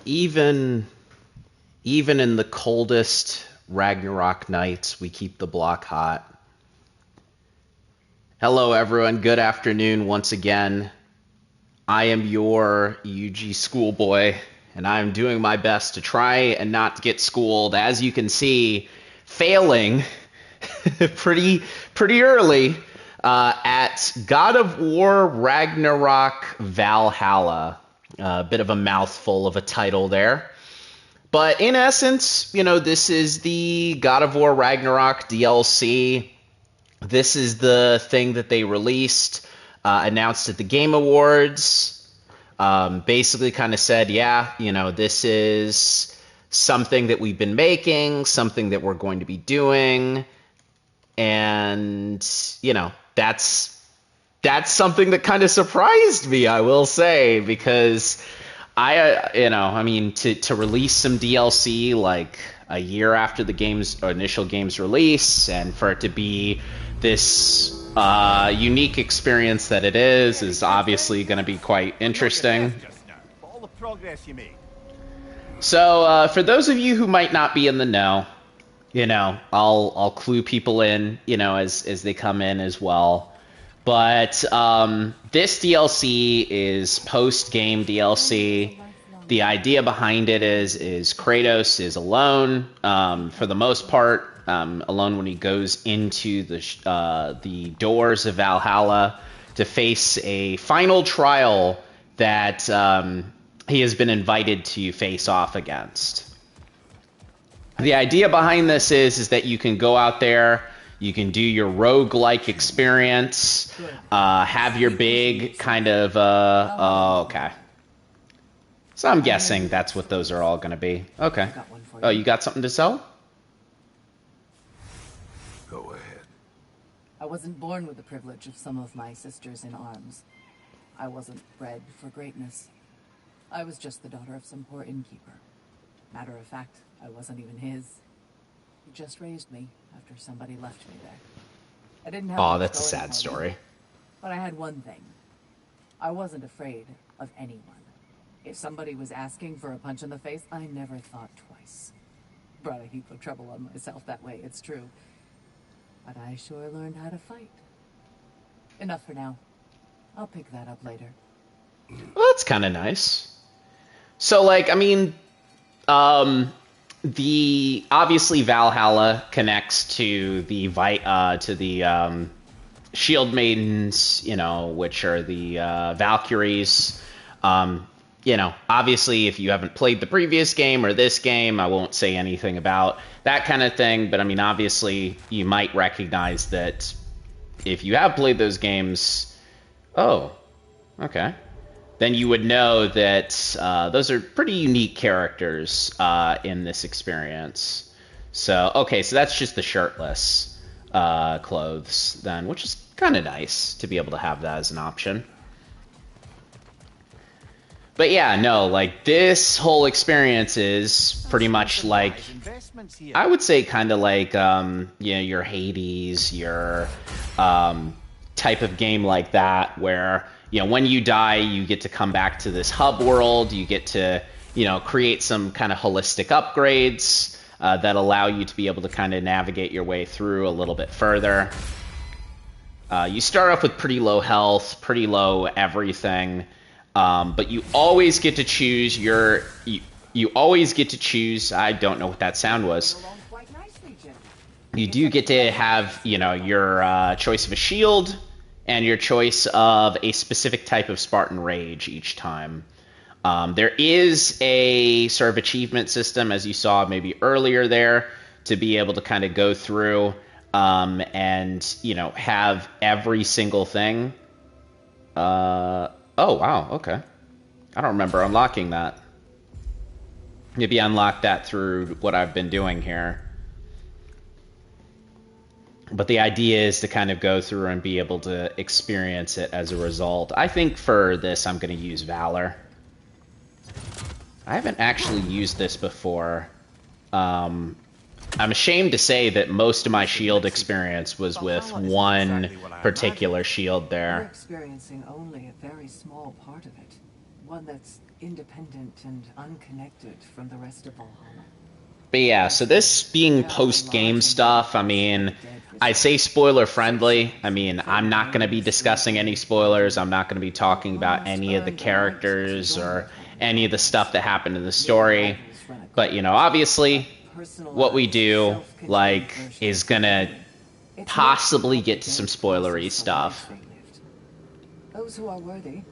even even in the coldest Ragnarok nights, we keep the block hot. Hello, everyone. Good afternoon once again. I am your UGSchoolboy, and I'm doing my best to try and not get schooled. As you can see, failing pretty early at God of War Ragnarök Valhalla. A bit of a mouthful of a title there. But in essence, this is the God of War Ragnarok DLC. This is the thing that they released, announced at the Game Awards. Basically kind of said, yeah, this is something that we've been making, something that we're going to be doing. And, that's something that kind of surprised me, I will say, because to release some DLC like a year after the game's initial game's release, and for it to be this unique experience that it is obviously going to be quite interesting. So for those of you who might not be in the know, I'll clue people in, as they come in as well. But this DLC is post-game DLC. The idea behind it is Kratos is alone, for the most part, alone when he goes into the doors of Valhalla to face a final trial that he has been invited to face off against. The idea behind this is that you can go out there, you can do your roguelike experience, have your big kind of, okay. So I'm guessing that's what those are all going to be. Okay. Oh, you got something to sell? Go ahead. I wasn't born with the privilege of some of my sisters in arms. I wasn't bred for greatness. I was just the daughter of some poor innkeeper. Matter of fact, I wasn't even his. He just raised me after somebody left me there. I didn't have Oh, that's a sad story. But I had one thing. I wasn't afraid of anyone. If somebody was asking for a punch in the face, I never thought twice. Brought a heap of trouble on myself that way, it's true. But I sure learned how to fight. Enough for now. I'll pick that up later. Well, that's kind of nice. So, the obviously Valhalla connects to the Shield Maidens, which are the Valkyries. Obviously, if you haven't played the previous game or this game, I won't say anything about that kind of thing. But obviously, you might recognize that if you have played those games. Oh, okay. Then you would know that those are pretty unique characters in this experience. So, okay, so that's just the shirtless clothes then, which is kind of nice to be able to have that as an option. But yeah, no, this whole experience is pretty much I would say kind of your Hades, your type of game like that, where when you die, you get to come back to this hub world. You get to, create some kind of holistic upgrades that allow you to be able to kind of navigate your way through a little bit further. You start off with pretty low health, pretty low everything, but you always get to choose you always get to choose. I don't know what that sound was. You do get to have, your choice of a shield and your choice of a specific type of Spartan Rage each time. There is a sort of achievement system, as you saw maybe earlier there, to be able to kind of go through and, have every single thing. Oh, wow, okay. I don't remember unlocking that. Maybe I unlocked that through what I've been doing here. But the idea is to kind of go through and be able to experience it as a result. I think for this, I'm going to use Valor. I haven't actually used this before. I'm ashamed to say that most of my shield experience was with one particular shield there. You're experiencing only a very small part of it. One that's independent and unconnected from the rest of Valhalla. But yeah, so this being post-game stuff, I mean, I say spoiler-friendly. I mean, I'm not going to be discussing any spoilers. I'm not going to be talking about any of the characters or any of the stuff that happened in the story. But, you know, obviously, what we do, like, is going to possibly get to some spoilery stuff. Those who are worthy,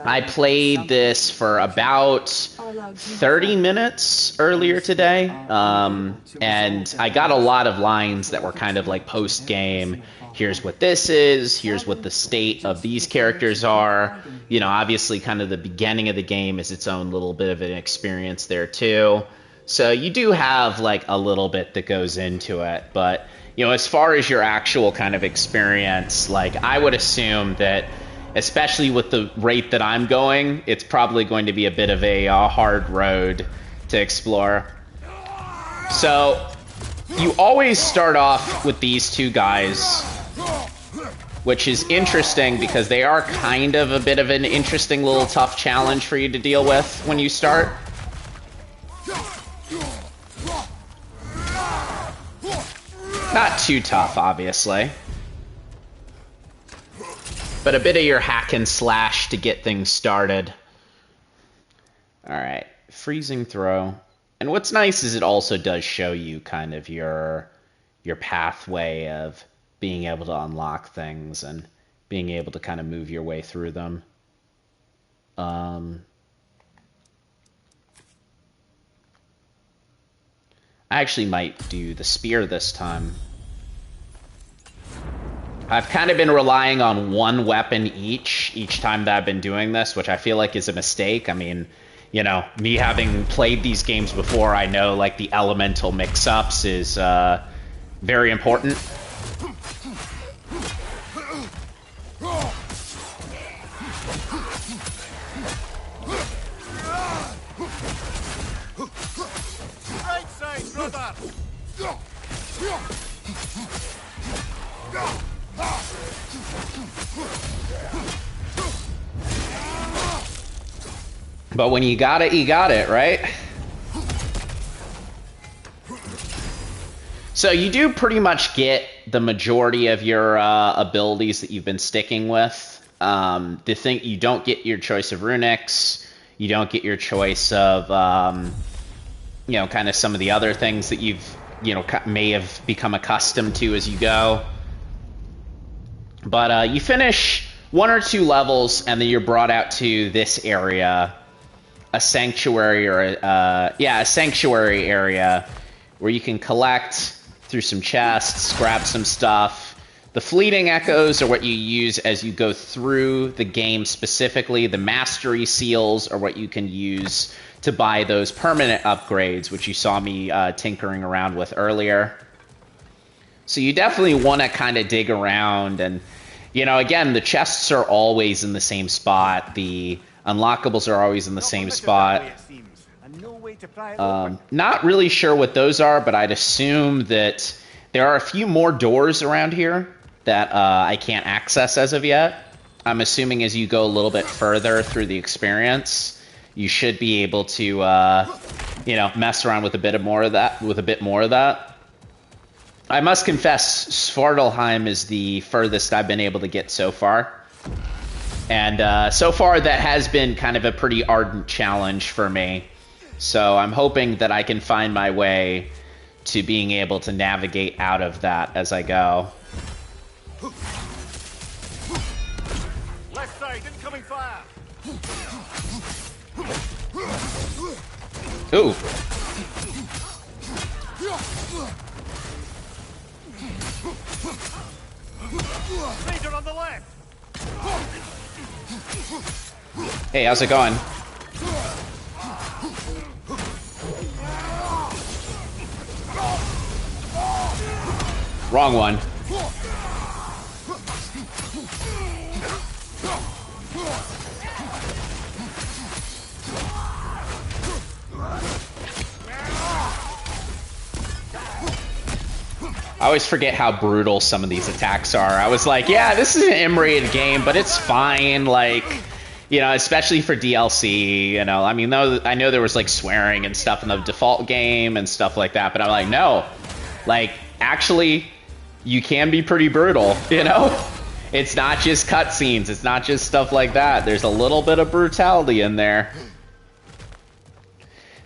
I played this for about 30 minutes earlier today, and I got a lot of lines that were kind of like post-game. Here's what this is, here's what the state of these characters are. You know, obviously kind of the beginning of the game is its own little bit of an experience there too. So you do have like a little bit that goes into it, but you know, as far as your actual kind of experience, like I would assume that especially with the rate that I'm going, it's probably going to be a bit of a hard road to explore. So, you always start off with these two guys, which is interesting because they are kind of a bit of an interesting little tough challenge for you to deal with when you start. Not too tough, obviously. But a bit of your hack and slash to get things started. Alright, freezing throw. And what's nice is it also does show you kind of your pathway of being able to unlock things and being able to kind of move your way through them. I actually might do the spear this time. I've kind of been relying on one weapon each time that I've been doing this, which I feel like is a mistake. I mean, you know, me having played these games before, I know like the elemental mix-ups is very important. Right side, brother! But when you got it, right? So you do pretty much get the majority of your abilities that you've been sticking with. The thing, you don't get your choice of runics. You don't get your choice of, you know, kind of some of the other things that you've, you know, may have become accustomed to as you go. But you finish 1 or 2 levels, and then you're brought out to this area, a sanctuary or a sanctuary area where you can collect through some chests, grab some stuff. The fleeting echoes are what you use as you go through the game specifically. The mastery seals are what you can use to buy those permanent upgrades, which you saw me tinkering around with earlier. So you definitely want to kind of dig around, and you know, again, the chests are always in the same spot. The unlockables are always in the same spot. Not really sure what those are, but I'd assume that there are a few more doors around here that I can't access as of yet. I'm assuming as you go a little bit further through the experience, you should be able to, you know, mess around with a bit more of that. I must confess, Svartalheim is the furthest I've been able to get so far. And so far, that has been kind of a pretty ardent challenge for me. So I'm hoping that I can find my way to being able to navigate out of that as I go. Left side, incoming fire! Ooh. Leader on the left! Hey, how's it going? Wrong one. I always forget how brutal some of these attacks are. I was like, yeah, this is an M-rated game, but it's fine. Like, You know, especially for DLC, you know, I mean, I know there was like swearing and stuff in the default game and stuff like that, but I'm like, no, like, actually, you can be pretty brutal, you know? It's not just cutscenes, it's not just stuff like that. There's a little bit of brutality in there.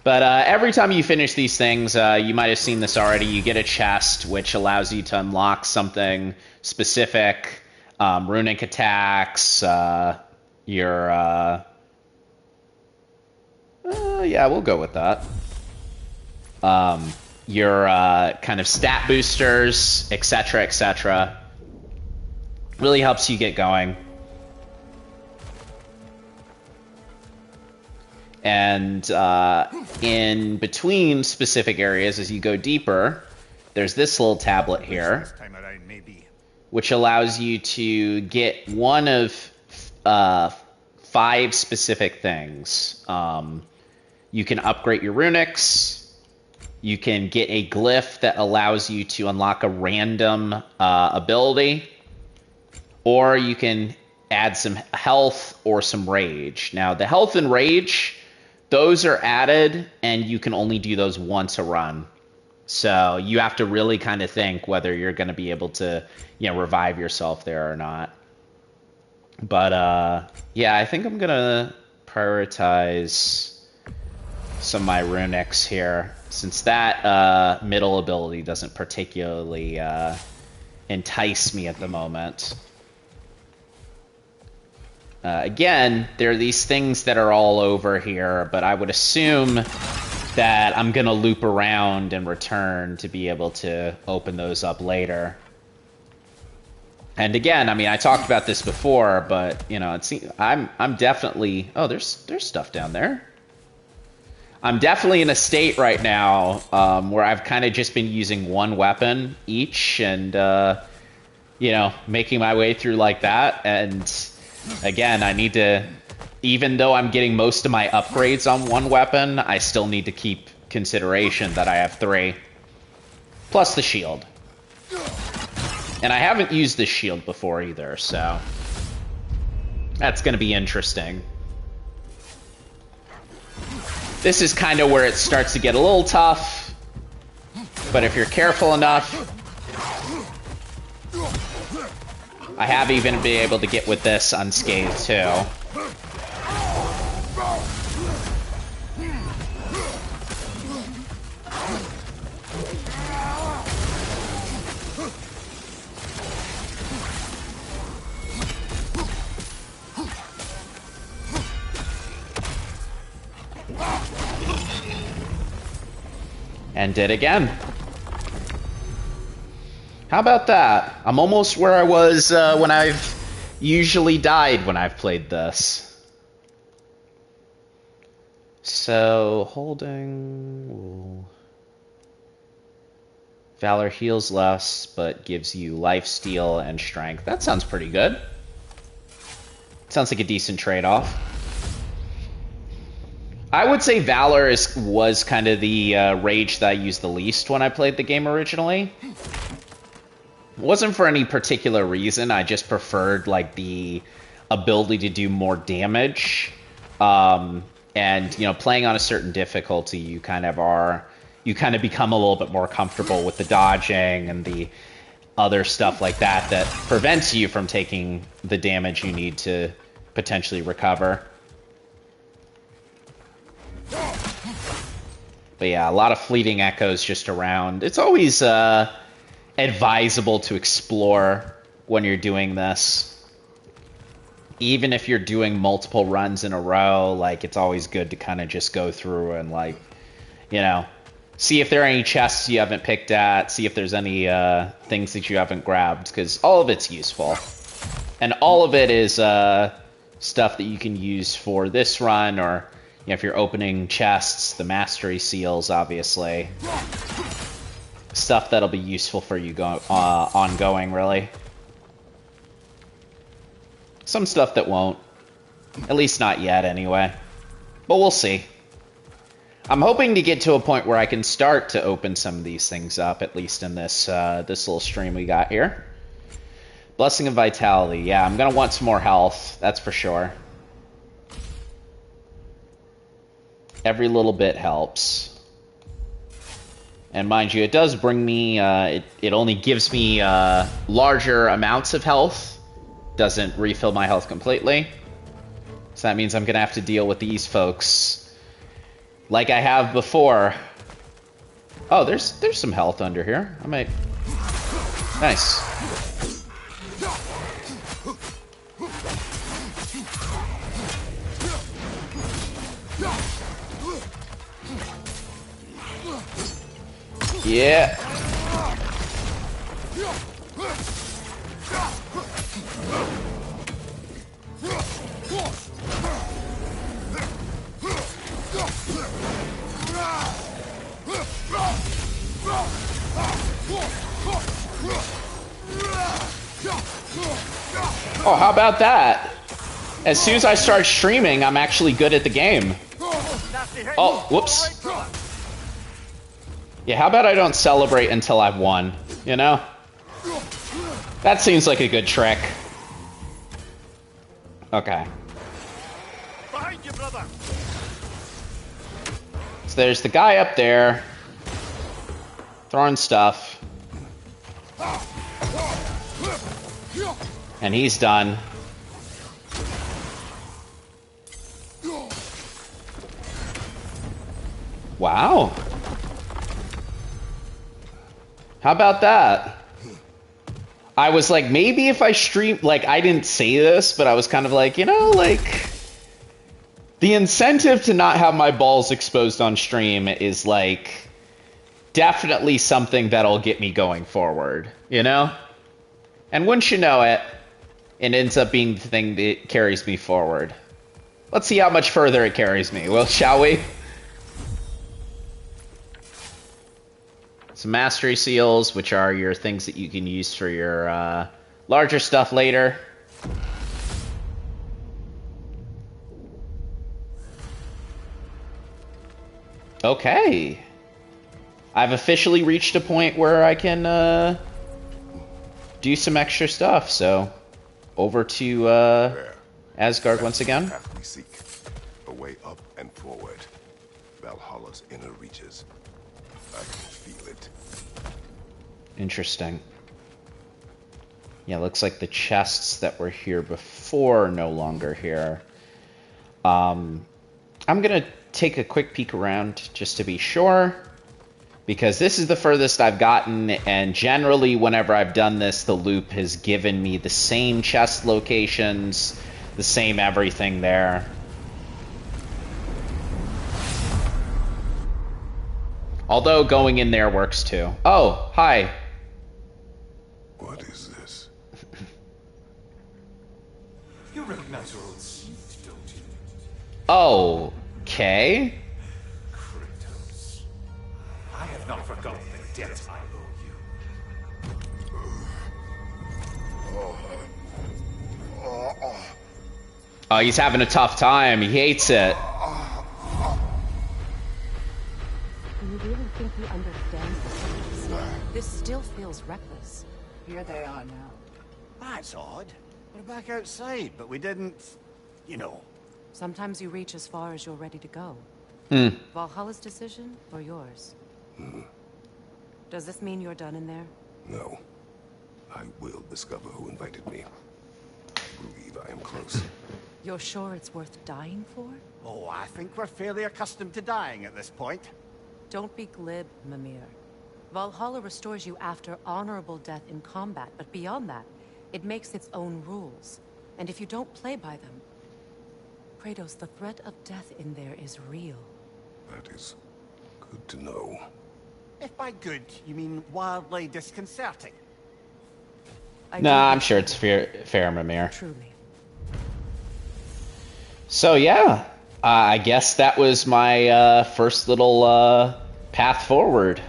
But every time you finish these things, you might have seen this already, you get a chest, which allows you to unlock something specific, runic attacks, your, yeah, we'll go with that. Your kind of stat boosters, etc., etc. Really helps you get going. And in between specific areas, as you go deeper, there's this little tablet here, which allows you to get one of 5 specific things. You can upgrade your runics. You can get a glyph that allows you to unlock a random ability. Or you can add some health or some rage. Now, the health and rage, those are added, and you can only do those once a run. So you have to really kind of think whether you're going to be able to, you know, revive yourself there or not. But, yeah, I think I'm going to prioritize some of my runics here, since that middle ability doesn't particularly entice me at the moment. Again, there are these things that are all over here, but I would assume that I'm going to loop around and return to be able to open those up later. And again, I mean, I talked about this before, but, you know, I'm definitely... Oh, there's stuff down there. I'm definitely in a state right now where I've kind of just been using one weapon each and, you know, making my way through like that. And again, I need to... Even though I'm getting most of my upgrades on one weapon, I still need to keep consideration that I have 3. Plus the shield. And I haven't used this shield before either, so... That's going to be interesting. This is kind of where it starts to get a little tough. But if you're careful enough... I have even been able to get with this unscathed, too. And did again. How about that? I'm almost where I was when I've usually died when I've played this. So, holding... Ooh. Valor heals less, but gives you lifesteal and strength. That sounds pretty good. Sounds like a decent trade-off. I would say Valor was kind of the rage that I used the least when I played the game originally. It wasn't for any particular reason. I just preferred like the ability to do more damage. And you know, playing on a certain difficulty, you kind of become a little bit more comfortable with the dodging and the other stuff like that that prevents you from taking the damage you need to potentially recover. But yeah, a lot of fleeting echoes just around. It's always advisable to explore when you're doing this. Even if you're doing multiple runs in a row, like, it's always good to kind of just go through and, like, you know, see if there are any chests you haven't picked at, see if there's any things that you haven't grabbed, because all of it's useful. And all of it is stuff that you can use for this run, or... You know, if you're opening chests, the mastery seals, obviously. Stuff that'll be useful for you ongoing, really. Some stuff that won't. At least not yet, anyway. But we'll see. I'm hoping to get to a point where I can start to open some of these things up, at least in this this little stream we got here. Blessing of Vitality. Yeah, I'm going to want some more health, that's for sure. Every little bit helps. And mind you, it does bring me, it only gives me larger amounts of health. Doesn't refill my health completely. So that means I'm gonna have to deal with these folks like I have before. Oh, there's some health under here. I might... Nice. Yeah. Oh, how about that? As soon as I start streaming, I'm actually good at the game. Oh, whoops. Yeah, how about I don't celebrate until I've won, you know? That seems like a good trick. Okay. Behind you, brother. So there's the guy up there throwing stuff. And he's done. Wow. How about that? I was like, maybe if I stream, like, I didn't say this, but I was kind of like, you know, like, the incentive to not have my balls exposed on stream is, like, definitely something that'll get me going forward, you know? And wouldn't you know it, it ends up being the thing that carries me forward. Let's see how much further it carries me, well, shall we? Some mastery seals, which are your things that you can use for your larger stuff later. Okay. I've officially reached a point where I can do some extra stuff, so over to Asgard once again. Path we seek. A way up and forward. Valhalla's inner reaches. I can feel it. Interesting. Yeah, looks like the chests that were here before are no longer here. I'm gonna take a quick peek around just to be sure, because this is the furthest I've gotten, and generally whenever I've done this, the loop has given me the same chest locations, the same everything there. Although going in there works too. Oh, hi. What is this? You recognize your old seat, don't you? Oh, okay. Kratos. I have not forgotten the debt I owe you. Oh, he's having a tough time. He hates it. Do you really think he understands the circumstances? This still feels reckless. Here they are now. That's odd. We're back outside, but we didn't... You know. Sometimes you reach as far as you're ready to go. Valhalla's decision or yours? Does this mean you're done in there? No. I will discover who invited me. I believe I am close. You're sure it's worth dying for? Oh, I think we're fairly accustomed to dying at this point. Don't be glib, Mimir. Valhalla restores you after honorable death in combat, but beyond that, it makes its own rules. And if you don't play by them... Kratos, the threat of death in there is real. That is good to know. If by good, you mean wildly disconcerting. Nah, I'm sure it's fair, Mimir. Truly. So yeah, I guess that was my first little path forward.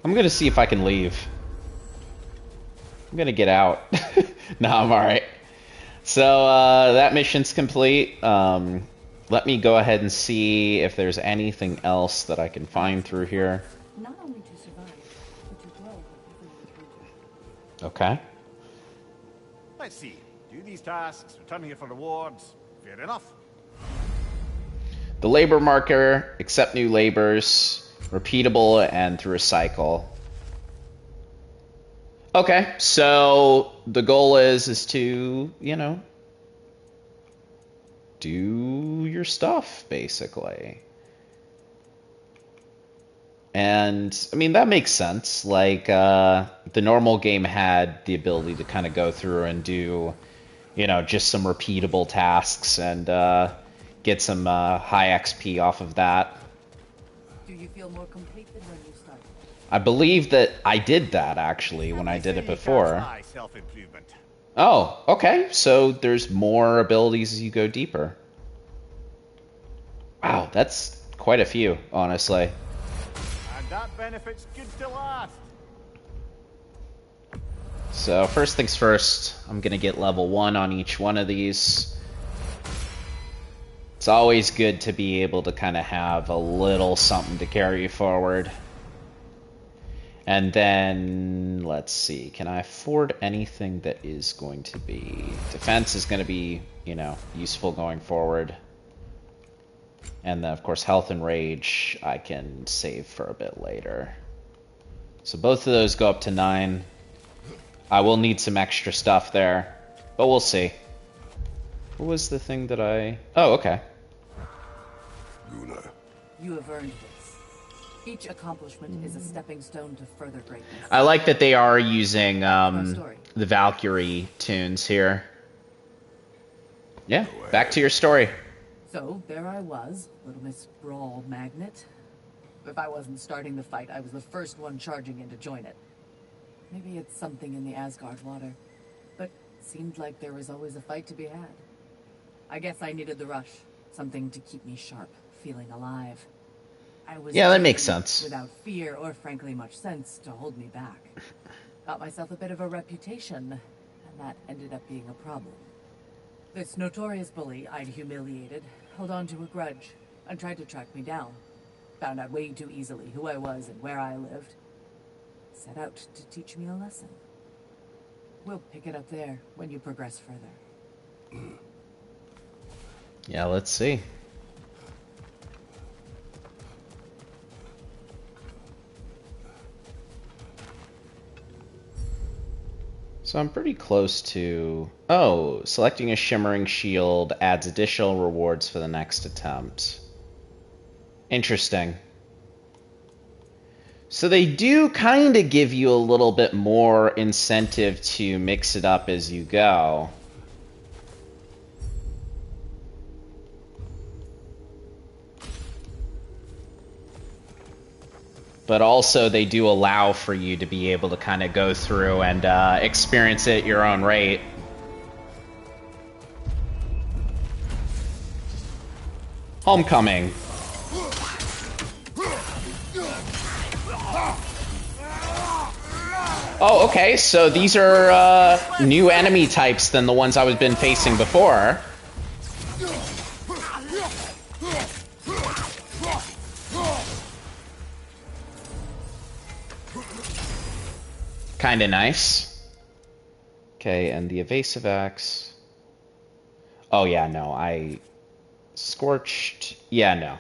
I'm gonna see if I can leave. I'm gonna get out. No, I'm alright. So that mission's complete. Let me go ahead and see if there's anything else that I can find through here. Not only to survive, but to grow with every Okay. Let's see. Do these tasks, returning you for rewards. Fair enough. The labor marker, accept new labors, repeatable, and through a cycle. Okay, so the goal is to, you know, do your stuff, basically. And, I mean, that makes sense. Like, the normal game had the ability to kind of go through and do, you know, just some repeatable tasks and get some high XP off of that. Do you feel more complete than when you started? I believe that I did that, actually, when I did it before. Self-improvement. Oh, okay. So there's more abilities as you go deeper. Wow, that's quite a few, honestly. And that benefit's good to last. So first things first, I'm gonna get level 1 on each one of these. It's always good to be able to kind of have a little something to carry you forward. And then, let's see, can I afford anything that is going to be... Defense is going to be, you know, useful going forward. And then, of course, health and rage I can save for a bit later. So both of those go up to 9. I will need some extra stuff there, but we'll see. What was the thing that I... Oh, okay. Luna. You have earned this. Each accomplishment is a stepping stone to further greatness. I like that they are using the Valkyrie tunes here. Yeah, back to your story. So, there I was, Little Miss Brawl Magnet. If I wasn't starting the fight, I was the first one charging in to join it. Maybe it's something in the Asgard water, but it seemed like there was always a fight to be had. I guess I needed the rush, something to keep me sharp, feeling alive. I was Yeah, that makes sense. Without fear or frankly much sense to hold me back. Got myself a bit of a reputation, and that ended up being a problem. This notorious bully I'd humiliated held on to a grudge and tried to track me down. Found out way too easily who I was and where I lived. Set out to teach me a lesson. We'll pick it up there when you progress further. Yeah, let's see. So I'm pretty close to... Oh, selecting a shimmering shield adds additional rewards for the next attempt. Interesting. So they do kind of give you a little bit more incentive to mix it up as you go. But also they do allow for you to be able to kind of go through and experience it at your own rate. Homecoming. Oh, okay, so these are new enemy types than the ones I was been facing before. Kinda nice. Okay, and the evasive axe. Oh yeah, no, I... Scorched... Yeah, no.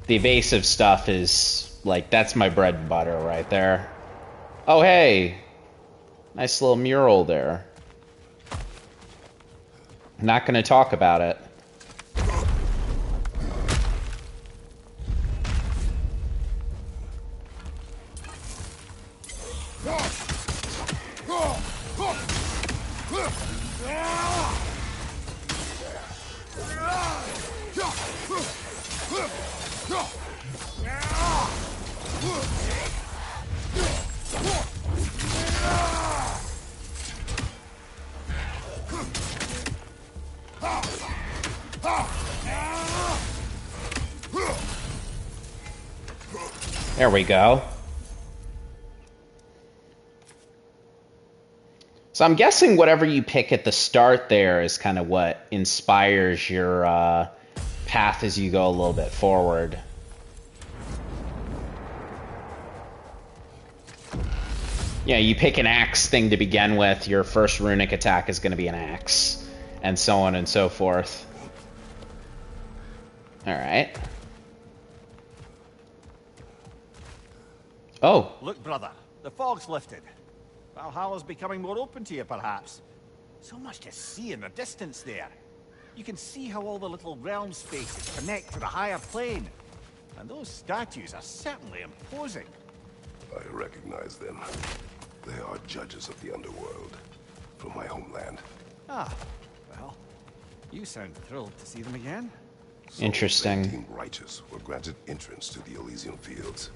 The evasive stuff is, like, that's my bread and butter right there. Oh, hey! Nice little mural there. Not gonna talk about it. There we go. So I'm guessing whatever you pick at the start there is kind of what inspires your path as you go a little bit forward. Yeah, you pick an axe thing to begin with, your first runic attack is going to be an axe, and so on and so forth. Alright. Oh. Look, brother, the fog's lifted. Valhalla's becoming more open to you, perhaps. So much to see in the distance there. You can see how all the little realm spaces connect to the higher plane. And those statues are certainly imposing. I recognize them. They are judges of the underworld from my homeland. Ah, well, you sound thrilled to see them again. Interesting. Those deemed righteous were granted entrance to the Elysian fields.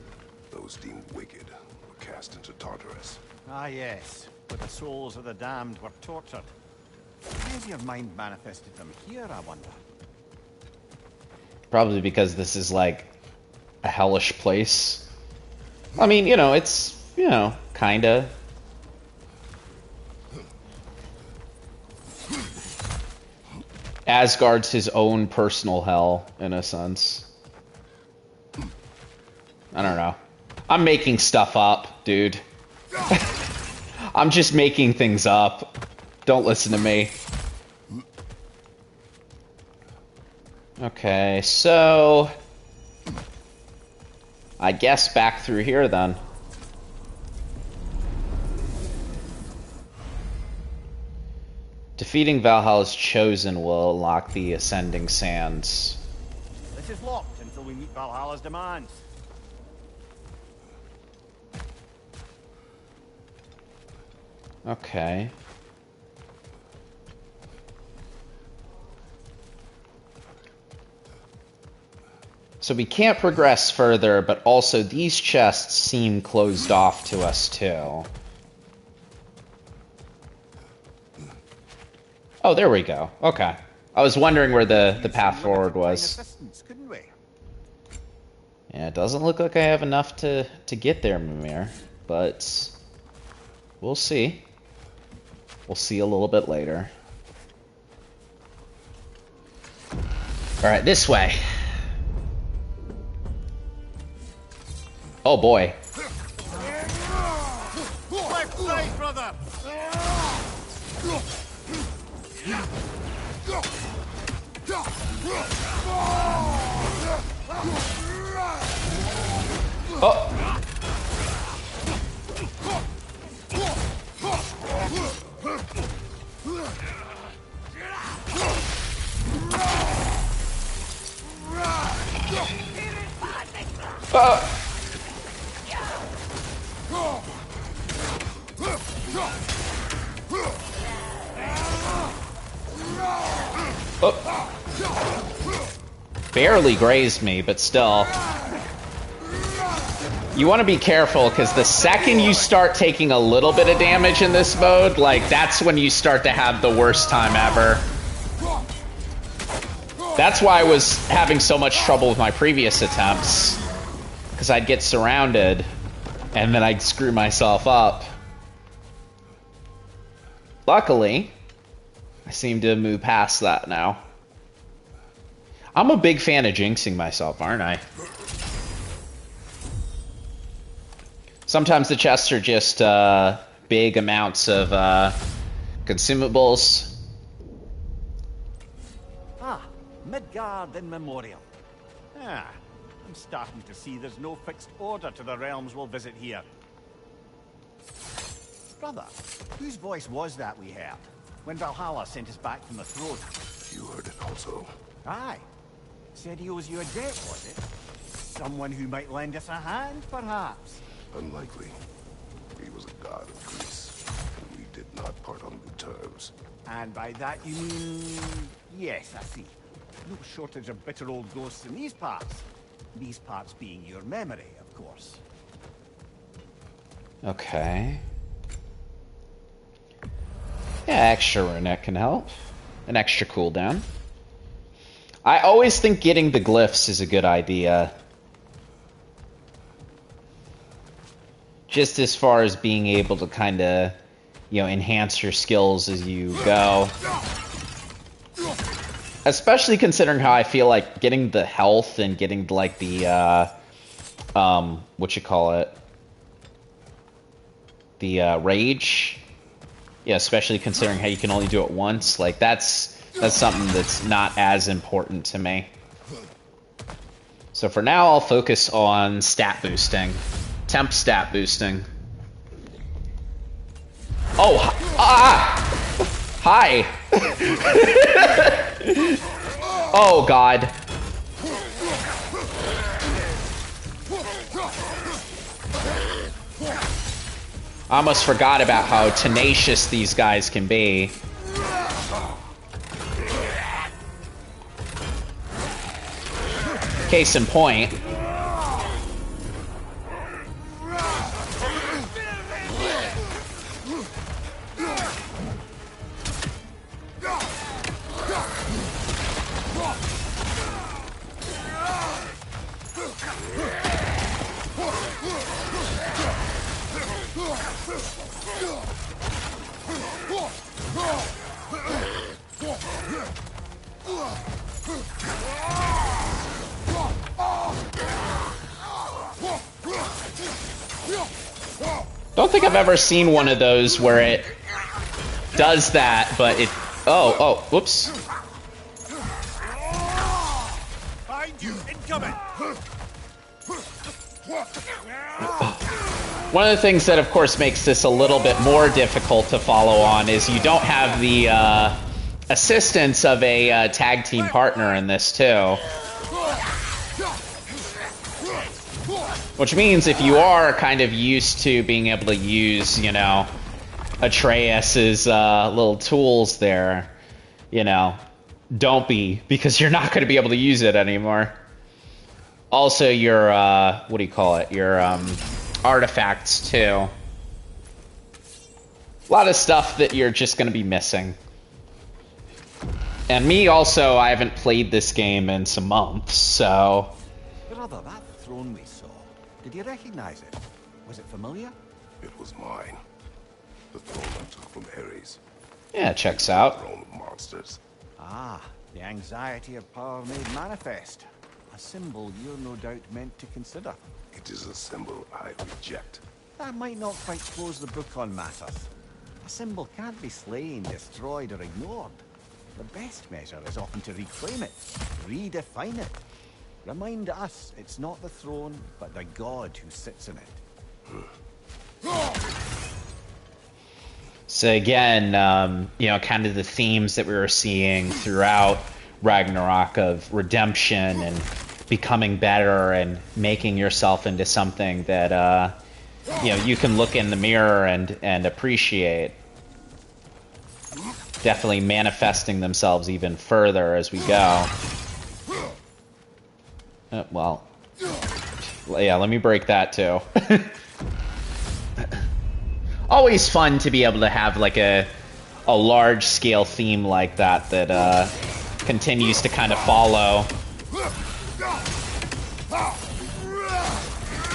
Those deemed wicked were cast into Tartarus. Ah, yes. But the souls of the damned were tortured. How's your mind manifested them here, I wonder? Probably because this is like a hellish place. I mean, you know, it's, you know, kinda. Asgard's his own personal hell, in a sense. I don't know. I'm making stuff up, dude. I'm just making things up. Don't listen to me. Okay, so... I guess back through here, then. Defeating Valhalla's Chosen will unlock the Ascending Sands. This is locked until we meet Valhalla's demands. Okay. So we can't progress further, but also these chests seem closed off to us too. Oh, there we go. Okay. I was wondering where the path forward was. Yeah, it doesn't look like I have enough to get there, Mimir, but we'll see. We'll see a little bit later. Alright, this way. Oh boy. Left side, brother! Oh. Oh. Barely grazed me, but still. You want to be careful, because the second you start taking a little bit of damage in this mode, like, that's when you start to have the worst time ever. That's why I was having so much trouble with my previous attempts. Because I'd get surrounded, and then I'd screw myself up. Luckily, I seem to move past that now. I'm a big fan of jinxing myself, aren't I? Sometimes the chests are just big amounts of consumables. Ah, Midgard in memoriam. Ah, I'm starting to see there's no fixed order to the realms we'll visit here. Brother, whose voice was that we heard when Valhalla sent us back from the throne? You heard it also. Aye. Said he owes you a debt, was it? Someone who might lend us a hand, perhaps? Unlikely. He was a god of Greece, and we did not part on good terms. And by that you mean... Yes, I see. No shortage of bitter old ghosts in these parts. These parts being your memory, of course. Okay. Yeah, extra runic can help. An extra cooldown. I always think getting the glyphs is a good idea. Just as far as being able to kind of, you know, enhance your skills as you go. Especially considering how I feel like getting the health and getting, like, the, what you call it? The, rage. Yeah, especially considering how you can only do it once. Like, that's something that's not as important to me. So for now, I'll focus on stat boosting. Temp stat boosting. Oh, hi. Oh, God. I almost forgot about how tenacious these guys can be. Case in point. Don't think I've ever seen one of those where it does that, but it... Oh, whoops. Find you, incoming. One of the things that, of course, makes this a little bit more difficult to follow on is you don't have the assistance of a tag team partner in this, too. Which means if you are kind of used to being able to use, you know, Atreus's little tools there, you know, don't be, because you're not going to be able to use it anymore. Also, your, what do you call it? Your artifacts, too. A lot of stuff that you're just going to be missing. And me, also, I haven't played this game in some months, so... Brother, that throne we saw, did you recognize it? Was it familiar? It was mine. The throne I took from Ares. Yeah, it checks out. Throne of monsters. Ah, the anxiety of power made manifest. A symbol you're no doubt meant to consider. It is a symbol I reject. That might not quite close the book on matters. A symbol can't be slain, destroyed, or ignored. The best measure is often to reclaim it, redefine it. Remind us it's not the throne, but the god who sits in it. So again, you know, kind of the themes that we were seeing throughout Ragnarok of redemption and becoming better and making yourself into something that, you know, you can look in the mirror and appreciate. Definitely manifesting themselves even further as we go. Well, yeah, let me break that too. Always fun to be able to have like a large-scale theme like that that continues to kind of follow.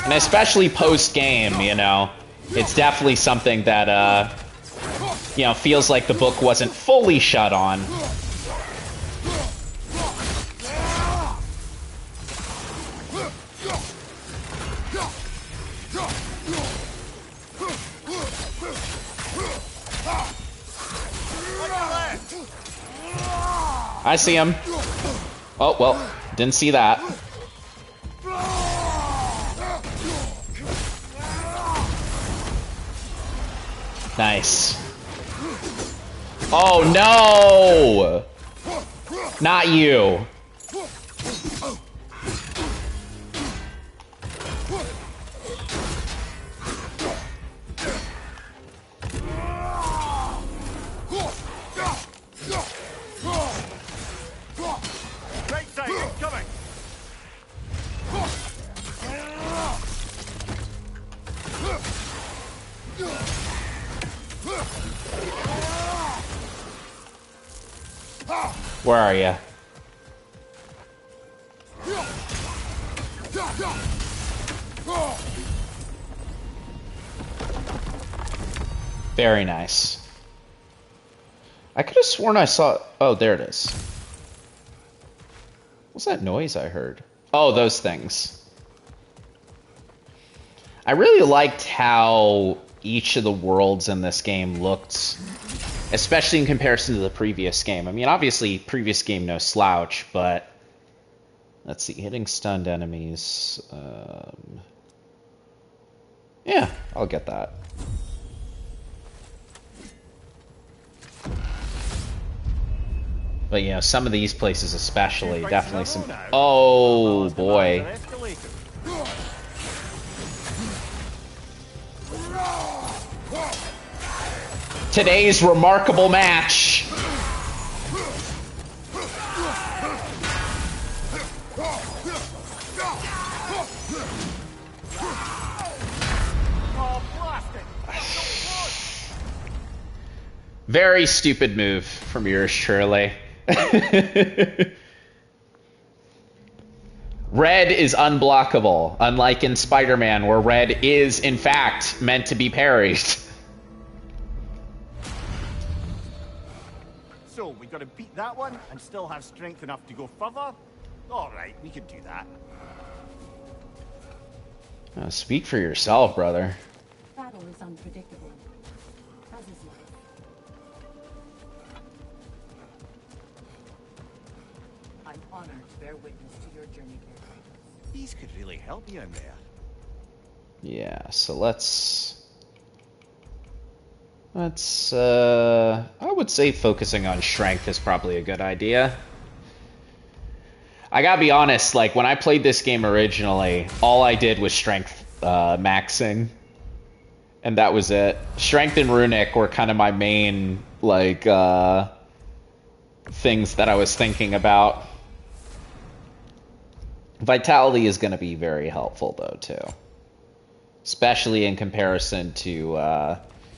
And especially post-game, you know, it's definitely something that, you know, feels like the book wasn't fully shut on. I see him. Oh, well, didn't see that. Nice. Oh, no! Not you. Where are you? Very nice. I could have sworn I saw... Oh, there it is. What's that noise I heard? Oh, those things. I really liked how each of the worlds in this game looked, especially in comparison to the previous game. I mean, obviously, previous game no slouch, but Let's see, hitting stunned enemies. Yeah, I'll get that. But yeah, some of these places especially, definitely some... Oh, boy. Today's remarkable match. Very stupid move from yours, Shirley. Red is unblockable, unlike in Spider-Man, where red is, in fact, meant to be parried. So, we gotta beat that one and still have strength enough to go further? Alright, we can do that. Speak for yourself, brother. Battle is unpredictable, as is life. I'm honored to bear witness to your journey here. These could really help you in there. Yeah, so I would say focusing on strength is probably a good idea. I gotta be honest, like, when I played this game originally, all I did was strength maxing. And that was it. Strength and Runic were kind of my main, like, things that I was thinking about. Vitality is gonna be very helpful, though, too. Especially in comparison to,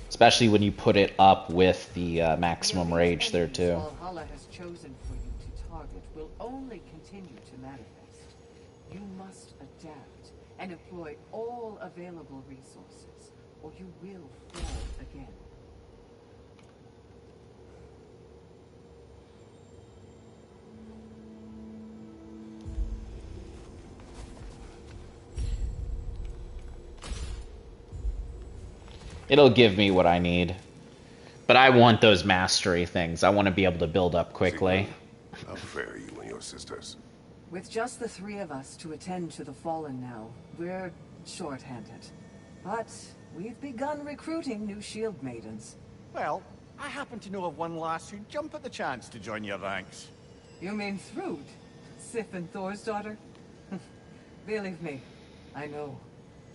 especially when you put it up with the maximum rage there, too. Valhalla has chosen for you to target will only continue to manifest. You must adapt and employ all available resources, or you will fall again. It'll give me what I need. But I want those mastery things. I want to be able to build up quickly. How fare you and your sisters? With just the three of us to attend to the fallen now, we're short-handed. But we've begun recruiting new shield maidens. Well, I happen to know of one lass who'd jump at the chance to join your ranks. You mean Thrud? Sif and Thor's daughter? Believe me, I know.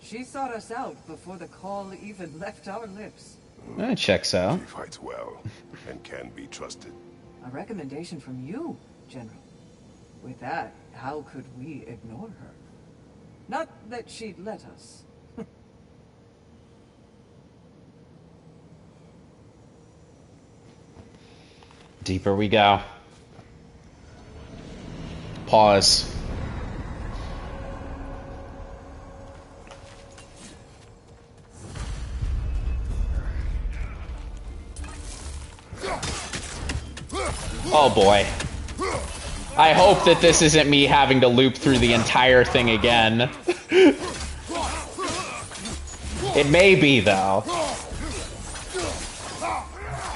She sought us out before the call even left our lips. That checks out. She fights well and can be trusted. A recommendation from you, General. With that, how could we ignore her? Not that she'd let us. Deeper we go. Pause. Oh boy. I hope that this isn't me having to loop through the entire thing again. It may be, though.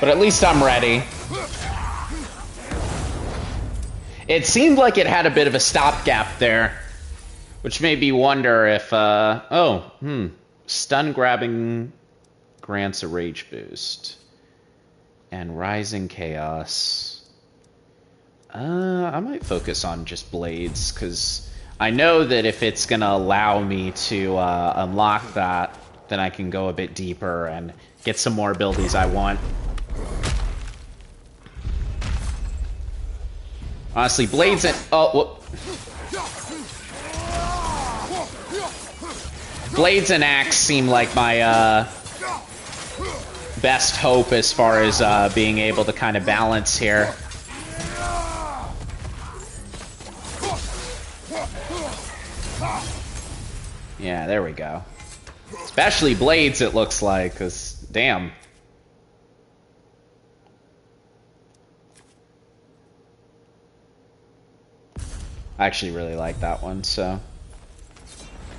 But at least I'm ready. It seemed like it had a bit of a stopgap there, which made me wonder if, stun grabbing grants a rage boost. And rising chaos. I might focus on just blades, because I know that if it's going to allow me to unlock that, then I can go a bit deeper and get some more abilities I want. Honestly, blades and... Blades and axe seem like my best hope as far as being able to kind of balance here. Yeah, there we go. Especially blades, it looks like, because, damn. I actually really like that one, so...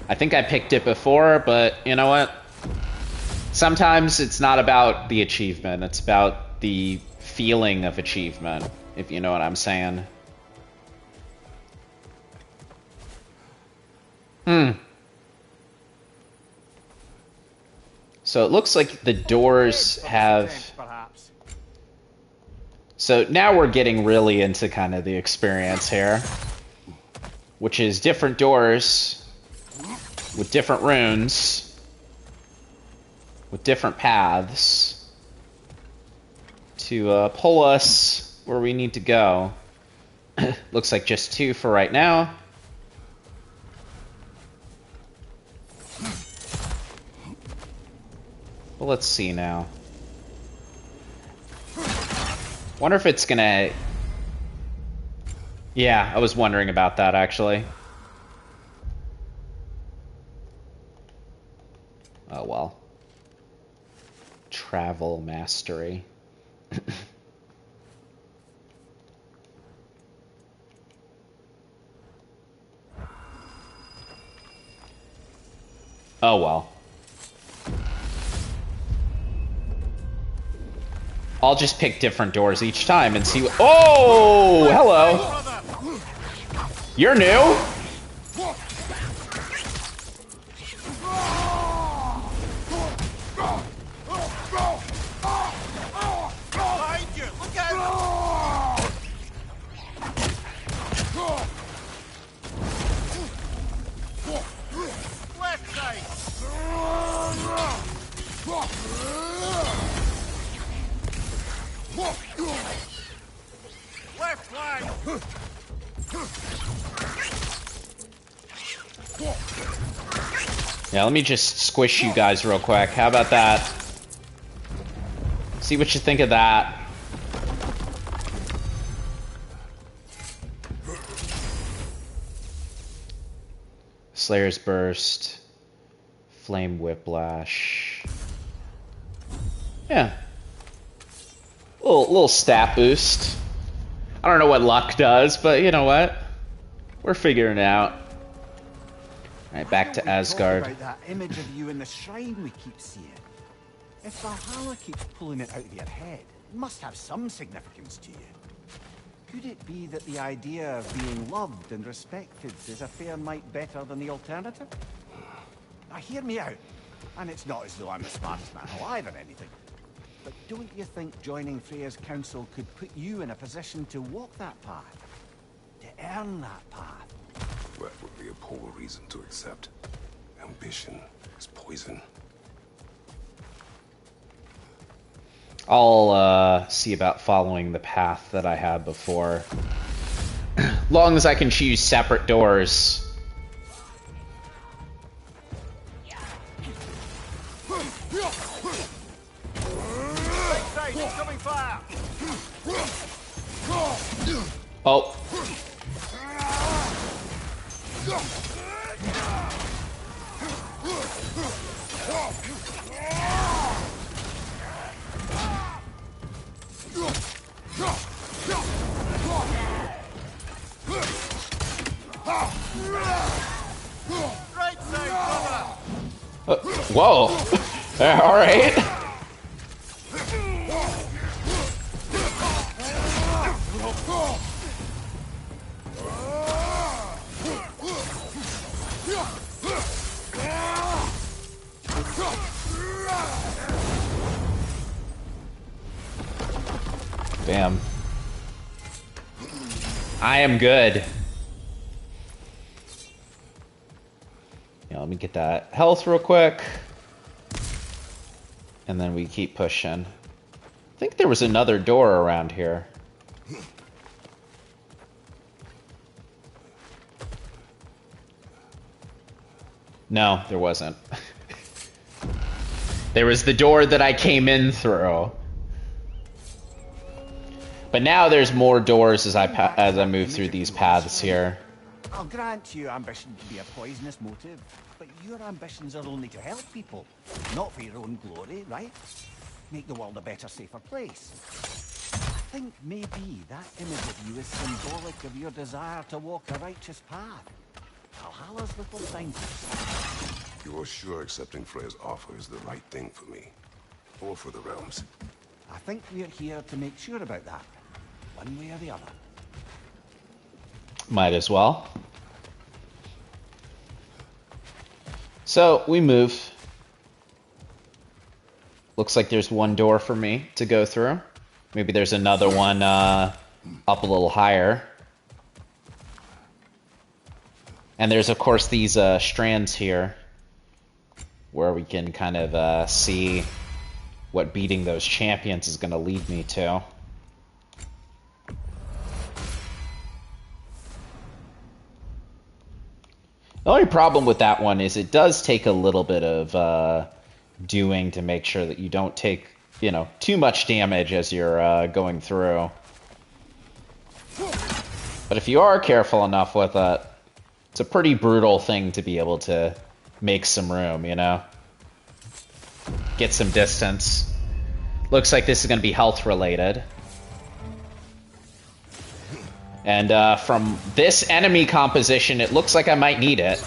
I think I picked it before, but you know what? Sometimes it's not about the achievement, it's about the feeling of achievement, if you know what I'm saying. So it looks like the doors have... Perhaps. So now we're getting really into kind of the experience here, which is different doors with different runes, with different paths to pull us where we need to go. Looks like just 2 for right now. Well, let's see now. Wonder if it's gonna... Yeah, I was wondering about that, actually. Oh, well. Travel mastery. Oh, well. I'll just pick different doors each time and see what... Oh! Hello! You're new? Behind you! Look out! Left side! Left flank! Yeah, let me just squish you guys real quick. How about that? See what you think of that. Slayer's Burst. Flame Whiplash. Yeah. Little stat boost. I don't know what luck does, but you know what? We're figuring it out. Alright, back to Asgard. About that image of you in the shrine we keep seeing. If Valhalla keeps pulling it out of your head, it must have some significance to you. Could it be that the idea of being loved and respected is a fair mite better than the alternative? Now hear me out. And it's not as though I'm the smartest man alive or anything. But don't you think joining Freya's council could put you in a position to walk that path? To earn that path? That would be a poor reason to accept. Ambition is poison. I'll see about following the path that I had before. Long as I can choose separate doors. Incoming fire! Oh. Right side, cover! Whoa. All right. Damn. I am good. Yeah, let me get that health real quick. And then we keep pushing. I think there was another door around here. No, there wasn't. There was the door that I came in through. But now there's more doors as I move through these paths here. I'll grant you ambition can be a poisonous motive, but your ambitions are only to help people, not for your own glory, right? Make the world a better, safer place. I think maybe that image of you is symbolic of your desire to walk a righteous path. Valhalla's little signpost. You're sure accepting Freya's offer is the right thing for me? Or for the realms? I think we're here to make sure about that, one way or the other. Might as well. So, we move. Looks like there's one door for me to go through. Maybe there's another one up a little higher. And there's, of course, these strands here where we can kind of see what beating those champions is going to lead me to. The only problem with that one is it does take a little bit of doing to make sure that you don't take, you know, too much damage as you're going through. But if you are careful enough with it, it's a pretty brutal thing to be able to make some room, you know? Get some distance. Looks like this is going to be health related. And from this enemy composition, it looks like I might need it.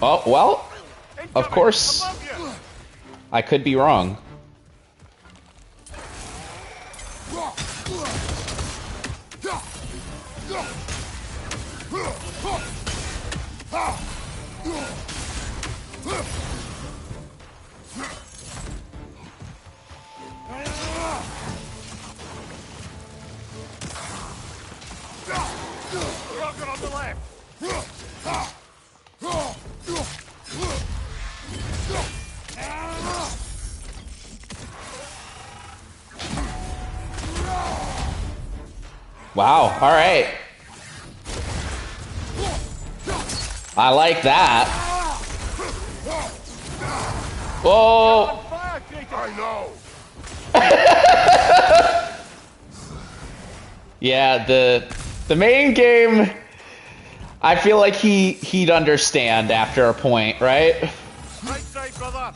Oh, well, of course, I could be wrong. Rocket on the left. Wow, all right. I like that. Whoa. I know. Yeah, the main game, I feel like he'd understand after a point, right? Right side, brother.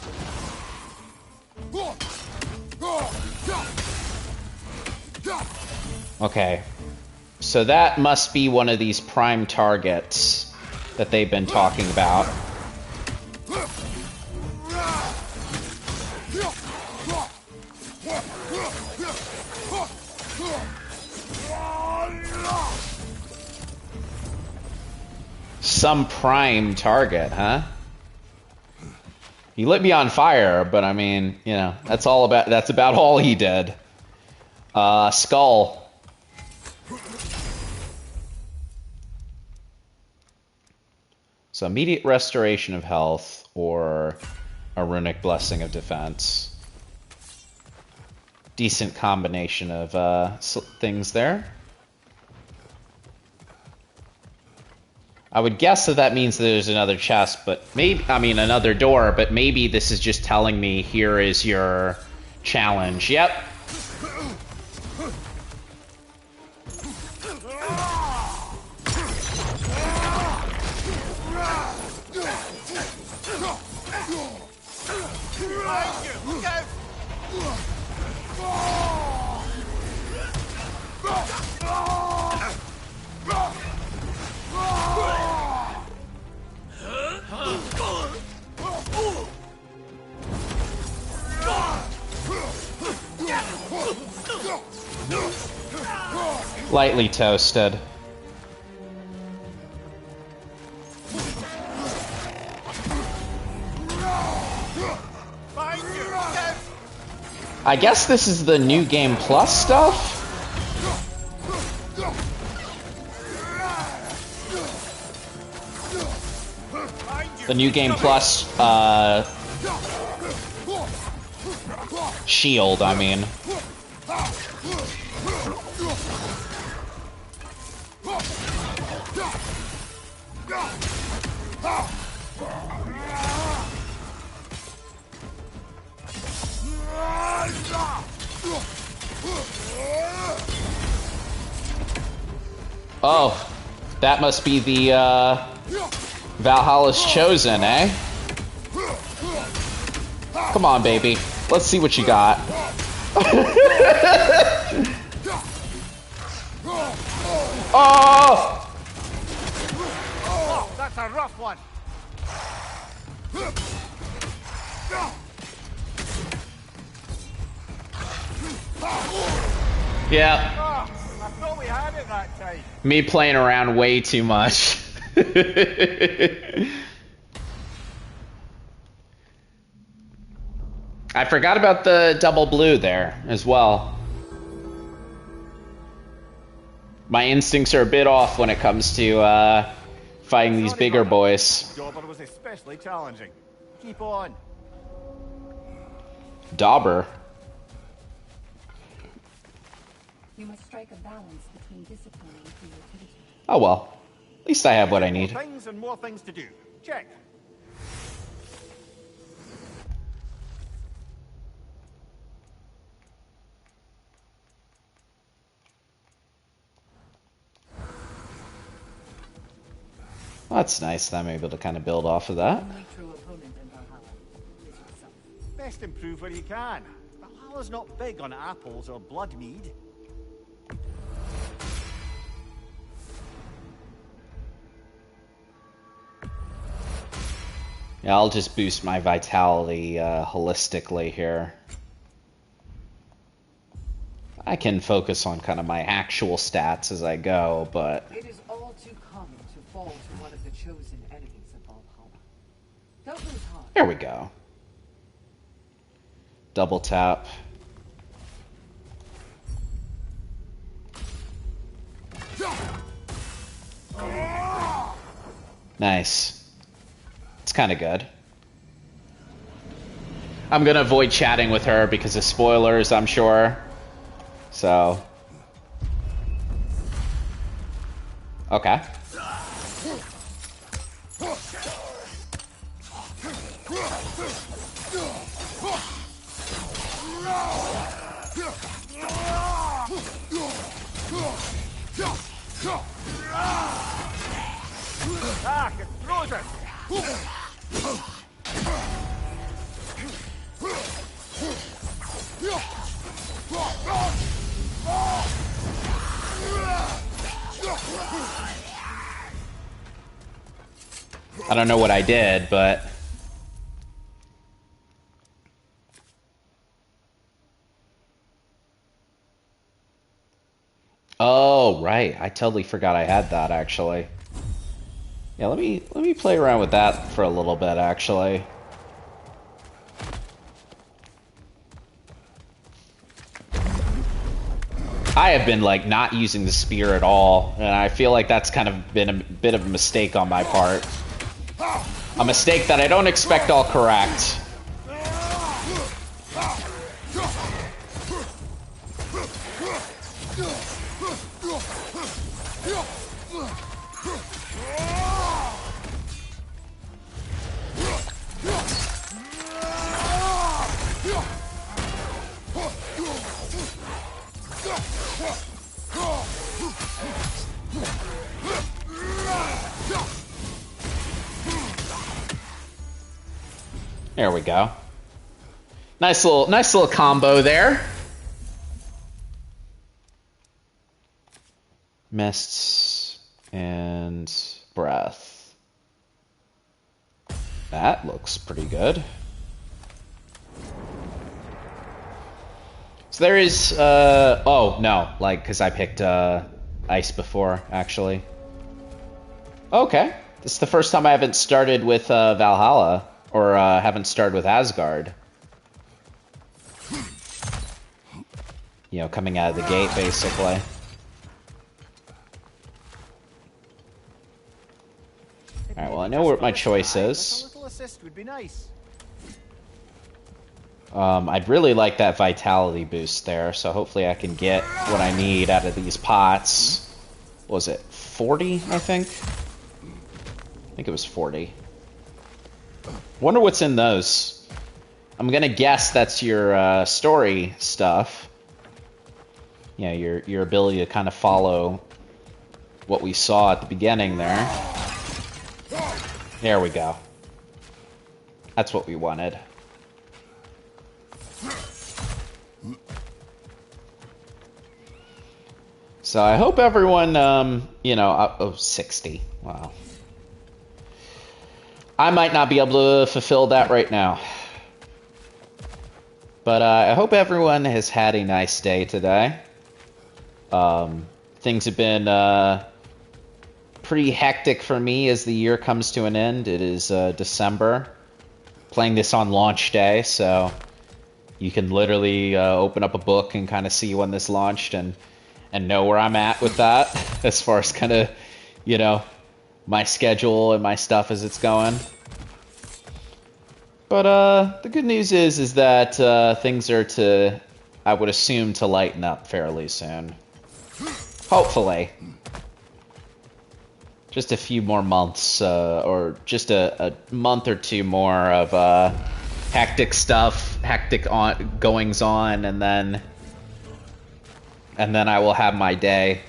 Okay. So that must be one of these prime targets that they've been talking about. Some prime target, huh? He lit me on fire, but I mean, you know, that's about all he did. Skull. So immediate restoration of health or a runic blessing of defense. Decent combination of things there. I would guess that means that there's another chest, but maybe, I mean, another door, but maybe this is just telling me here is your challenge. Yep. Lightly toasted. I guess this is the new game plus stuff? The new game plus shield, I mean. Oh, that must be the Valhalla's Chosen, eh? Come on, baby. Let's see what you got. Oh! Oh, that's a rough one. Yeah. Ah, I thought we had it that time. Me playing around way too much. I forgot about the double blue there as well. My instincts are a bit off when it comes to fighting these bigger boys. Dauber was especially challenging. Keep on. Dauber. You must strike a balance between discipline and creativity. Oh well. At least I have what I need. More things and more things to do. Check. That's nice that I'm able to kind of build off of that. Only true opponent in Valhalla is yourself. Best improve where you can. Valhalla's not big on apples or blood mead. Yeah, I'll just boost my vitality holistically here. I can focus on kind of my actual stats as I go, but... It is all too common to fall to one of the chosen enemies of Valhalla. Don't lose heart. There we go. Double tap. Nice. It's kind of good. I'm gonna avoid chatting with her because of spoilers, I'm sure. So. Okay. Ah, it throws it. I don't know what I did, but... Oh, right. I totally forgot I had that, actually. Yeah, let me play around with that for a little bit, actually. I have been, like, not using the spear at all, and I feel like that's kind of been a bit of a mistake on my part. A mistake that I don't expect I'll correct. There we go. Nice little combo there. Mists and breath. That looks pretty good. So there is, oh, no, like, because I picked, ice before, actually. Okay. This is the first time I haven't started with, Valhalla, or, haven't started with Asgard. You know, coming out of the gate, basically. Alright, well, I know what my choice is. A little assist would be nice. I'd really like that vitality boost there, so hopefully I can get what I need out of these pots. What was it 40, I think? I think it was 40. Wonder what's in those. I'm gonna guess that's your story stuff. Yeah, your ability to kind of follow what we saw at the beginning there. There we go. That's what we wanted. So I hope everyone, you know, oh, 60. Wow. I might not be able to fulfill that right now. But I hope everyone has had a nice day today. Things have been pretty hectic for me as the year comes to an end. It is December. Playing this on launch day, so you can literally open up a book and kind of see when this launched and know where I'm at with that as far as kind of, you know, my schedule and my stuff as it's going. But the good news is that things are to, I would assume, to lighten up fairly soon. Hopefully. Just a few more months, or just a month or two more of hectic stuff, hectic goings on, and then I will have my day.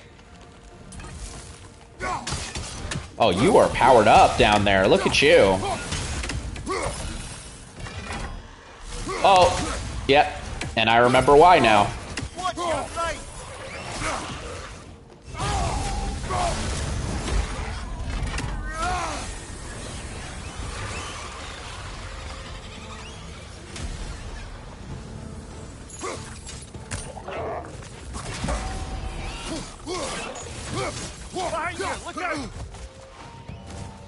Oh, you are powered up down there. Look at you. Oh, yep. And I remember why now.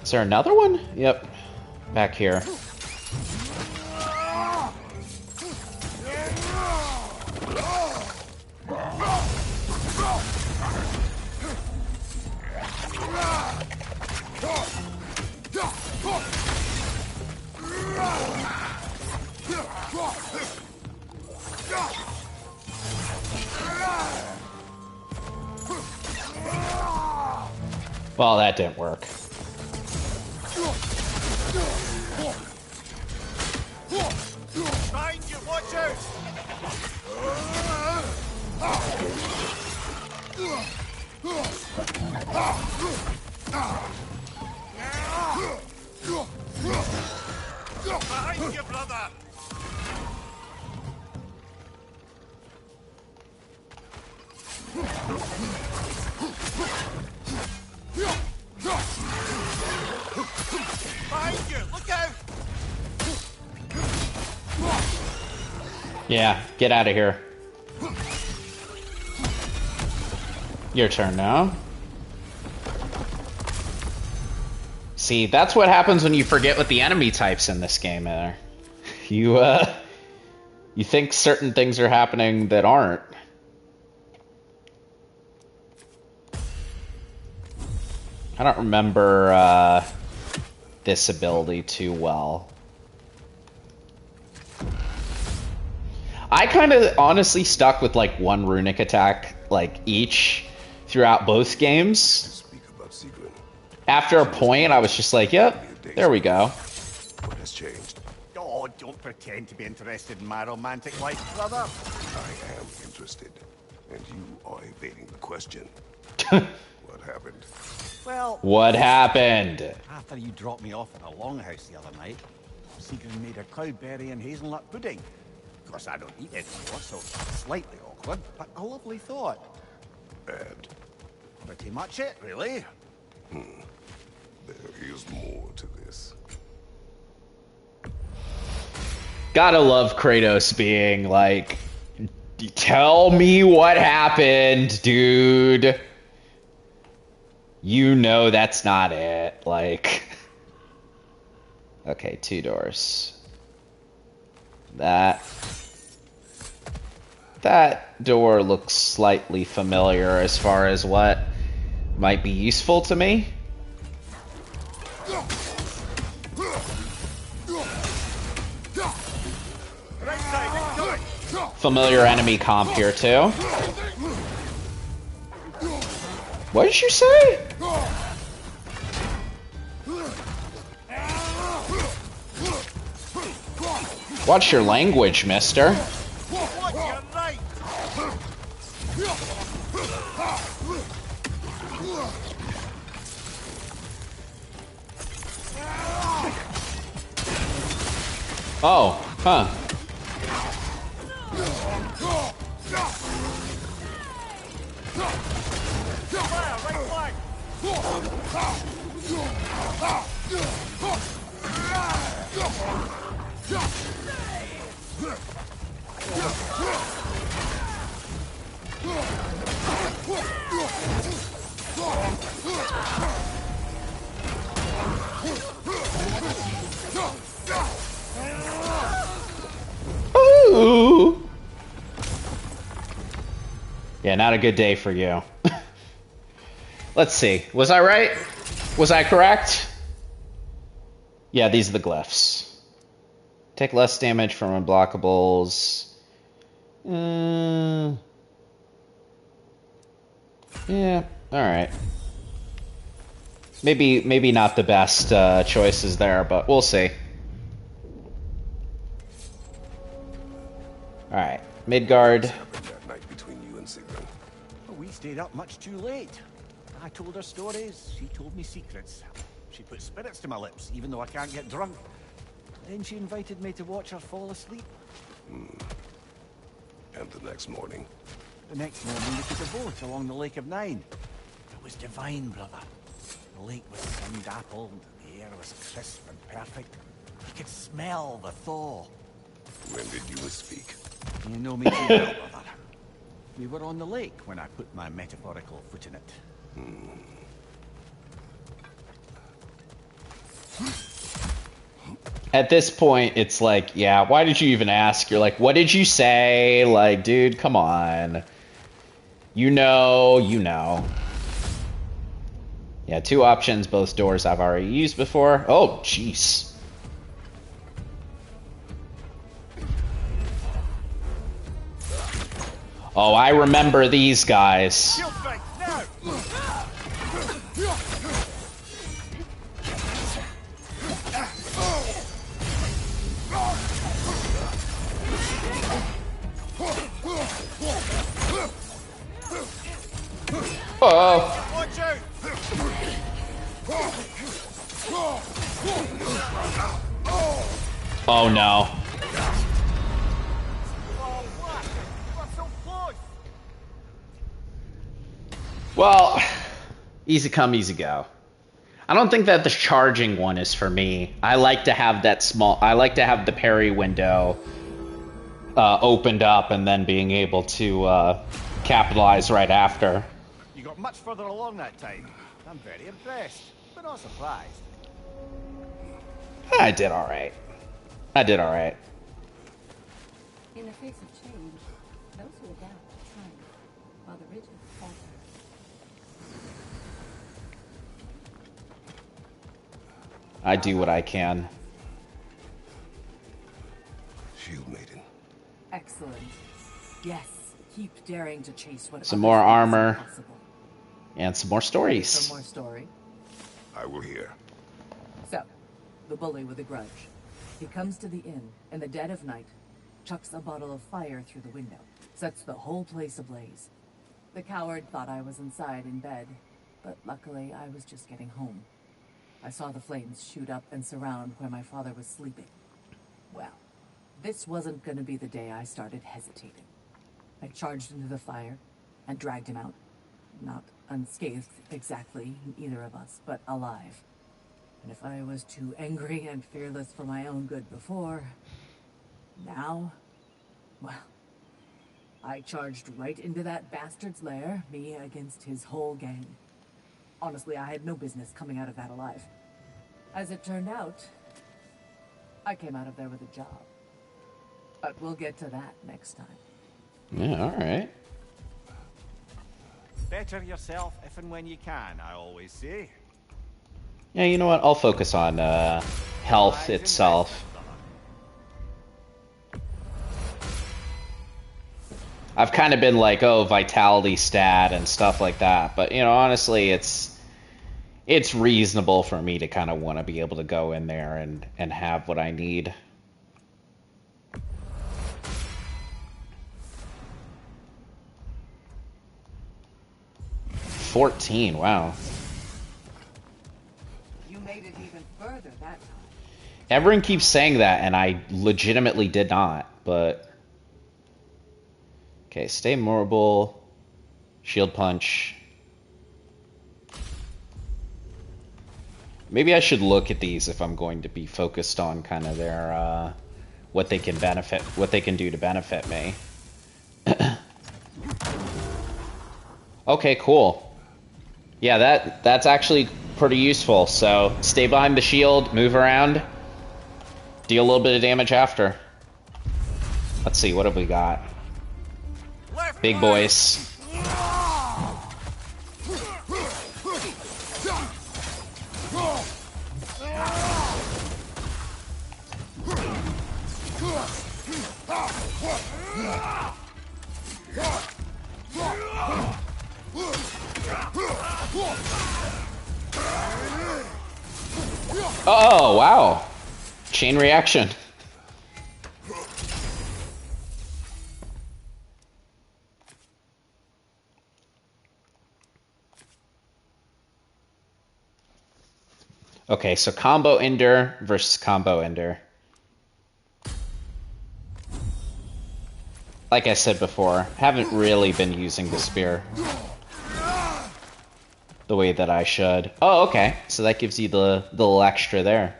Is there another one? Yep. Back here. Well, that didn't work. Behind you, watch out! Behind you, brother! Behind you, look out! Yeah, get out of here. Your turn now. See, that's what happens when you forget what the enemy types in this game are. You think certain things are happening that aren't. I don't remember this ability too well. I kind of honestly stuck with like one runic attack like each throughout both games. Speak about Sigrun. After a point, I was just like, yep, there we go. What has changed? Oh, don't pretend to be interested in my romantic life, brother. I am interested, and you are evading the question. What happened? Well, What happened? after you dropped me off at the longhouse the other night, Sigrun made a cloudberry and hazelnut pudding. Of course, I don't eat anymore, so slightly awkward, but a lovely thought. And Pretty much it, really. there is more to this. Gotta love Kratos being like, tell me what happened, dude. You know that's not it. Like, okay, 2 doors. That door looks slightly familiar as far as what might be useful to me. Familiar enemy comp here too. What did you say? Watch your language, mister. Oh, huh. Ooh. Yeah, not a good day for you. Let's see. Was I right? Was I correct? Yeah, these are the glyphs. Take less damage from unblockables. Yeah, alright. Maybe not the best choices there, but we'll see. Alright, Midgard. That night between you and Sigrun. Well, we stayed up much too late. I told her stories, she told me secrets. She put spirits to my lips, even though I can't get drunk. Then she invited me to watch her fall asleep. And the next morning. The next morning we took a boat along the Lake of Nine. It was divine, brother. The lake was sun-dappled, the air was crisp and perfect. I could smell the thaw. When did you speak? You know me too well, brother. We were on the lake when I put my metaphorical foot in it. At this point, it's like, yeah, why did you even ask? You're like, what did you say? Like, dude, come on. You know, you know. Yeah, 2 options, both doors I've already used before. Oh, jeez. Oh, I remember these guys. Oh. Watch out! Oh no. Oh, what? You are so close! Well, easy come, easy go. I don't think that the charging one is for me. I like to have that I like to have the parry window opened up and then being able to capitalize right after. You got much further along that time. I'm very impressed, but not surprised. I did alright. I did alright. In the face of change, those who adapt triumph, while the rigid falter. I do what I can. Shield Maiden. Excellent. Yes, keep daring to chase what Some others more think is armor. impossible. And some more stories. Some more story. I will hear. So, the bully with a grudge. He comes to the inn in the dead of night, chucks a bottle of fire through the window, sets the whole place ablaze. The coward thought I was inside in bed, but luckily I was just getting home. I saw the flames shoot up and surround where my father was sleeping. Well, this wasn't gonna be the day I started hesitating. I charged into the fire and dragged him out. Not unscathed exactly, either of us, but alive. And if I was too angry and fearless for my own good before, now, well, I charged right into that bastard's lair, me against his whole gang. Honestly, I had no business coming out of that alive. As it turned out, I came out of there with a job. But we'll get to that next time. Yeah, alright. Better yourself if and when you can, I always say. Yeah, you know what? I'll focus on health itself. I've kind of been like, oh, vitality stat and stuff like that. But, you know, honestly, it's reasonable for me to kind of want to be able to go in there and have what I need. $14, wow. You made it even further that time. Everyone keeps saying that, and I legitimately did not, but... Okay, stay mobile. Shield punch. Maybe I should look at these if I'm going to be focused on kind of their, what they can do to benefit me. Okay, cool. Yeah, that's actually pretty useful. So, stay behind the shield, move around, deal a little bit of damage after. Let's see, what have we got? Big boys. Oh, wow. Chain reaction. Okay, so combo ender versus combo ender. Like I said before, haven't really been using the spear the way that I should. Oh, okay. So that gives you the little extra there.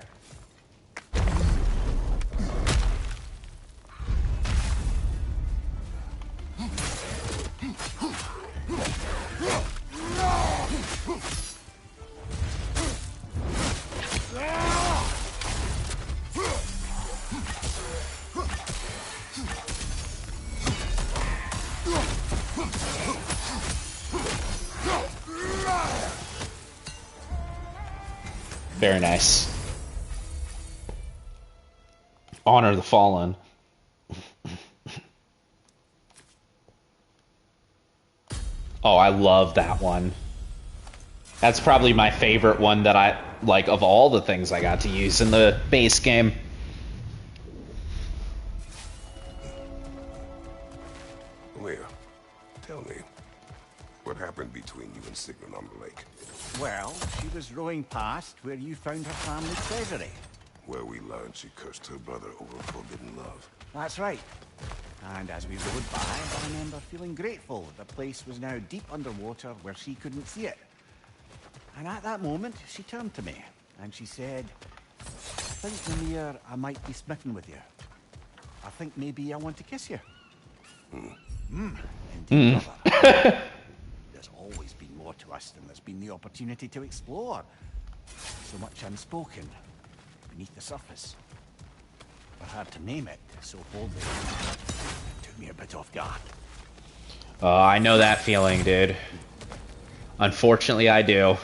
Very nice. Honor the fallen. Oh, I love that one. That's probably my favorite one that I like of all the things I got to use in the base game. Leah, tell me, what happened between you and Sigrid on the lake? Well, she was rowing past where you found her family treasury. Where we learned she cursed her brother over forbidden love. That's right. And as we rowed by, I remember feeling grateful that the place was now deep underwater where she couldn't see it. And at that moment, she turned to me and she said, I think, Mimir, I might be smitten with you. I think maybe I want to kiss you. Indeed, brother. There's always been more to us than there's been the opportunity to explore. So much unspoken, beneath the surface. But hard to name it so boldly. It took me a bit off guard. Oh, I know that feeling, dude. Unfortunately, I do.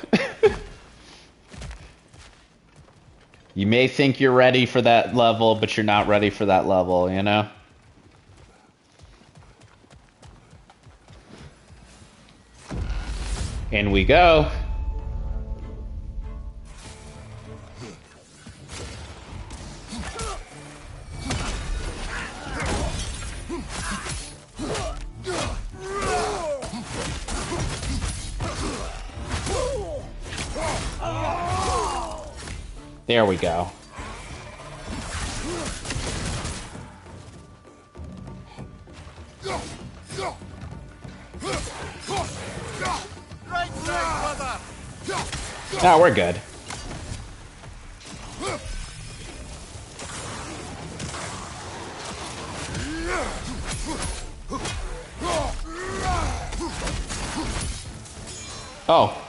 You may think you're ready for that level, but you're not ready for that level, you know? In we go. There we go. No, we're good. Oh.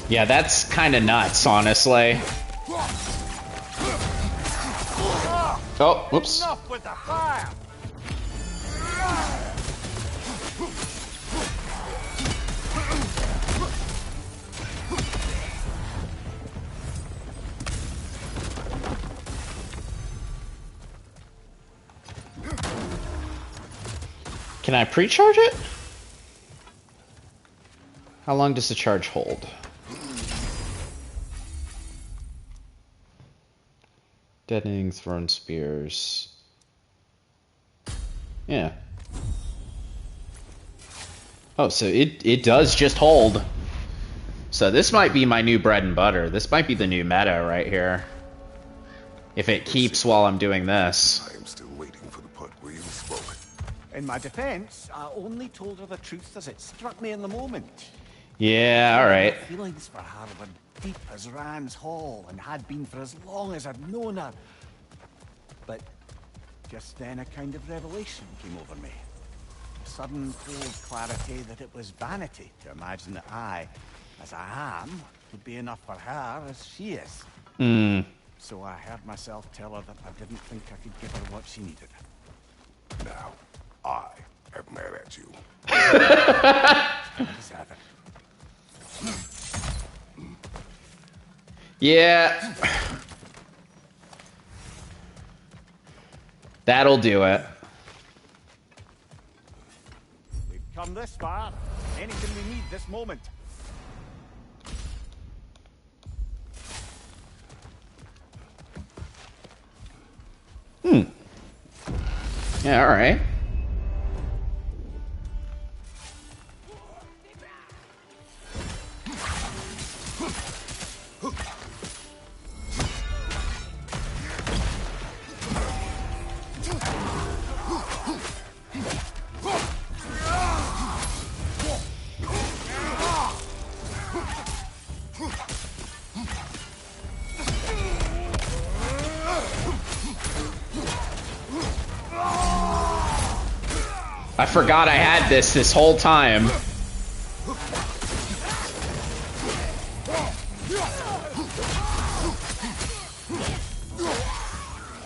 Yeah, that's kind of nuts, honestly. Oh, whoops. Enough with the fire! Can I pre-charge it? How long does the charge hold? Deadening thrown spears. Yeah. Oh, so it does just hold. So this might be my new bread and butter. This might be the new meta right here. If it keeps while I'm doing this. I am still waiting for the part where you spoke. In my defense, I only told her the truth as it struck me in the moment. Yeah, alright. My feelings for her were deep as Rand's Hall and had been for as long as I'd known her. But just then a kind of revelation came over me. sudden cold clarity that it was vanity to imagine that I, as I am, would be enough for her as she is. So I heard myself tell her that I didn't think I could give her what she needed. Now, I am mad at you. I deserve it. Yeah. That'll do it. We've come this far. Anything we need this moment. Yeah, all right. I forgot I had this whole time.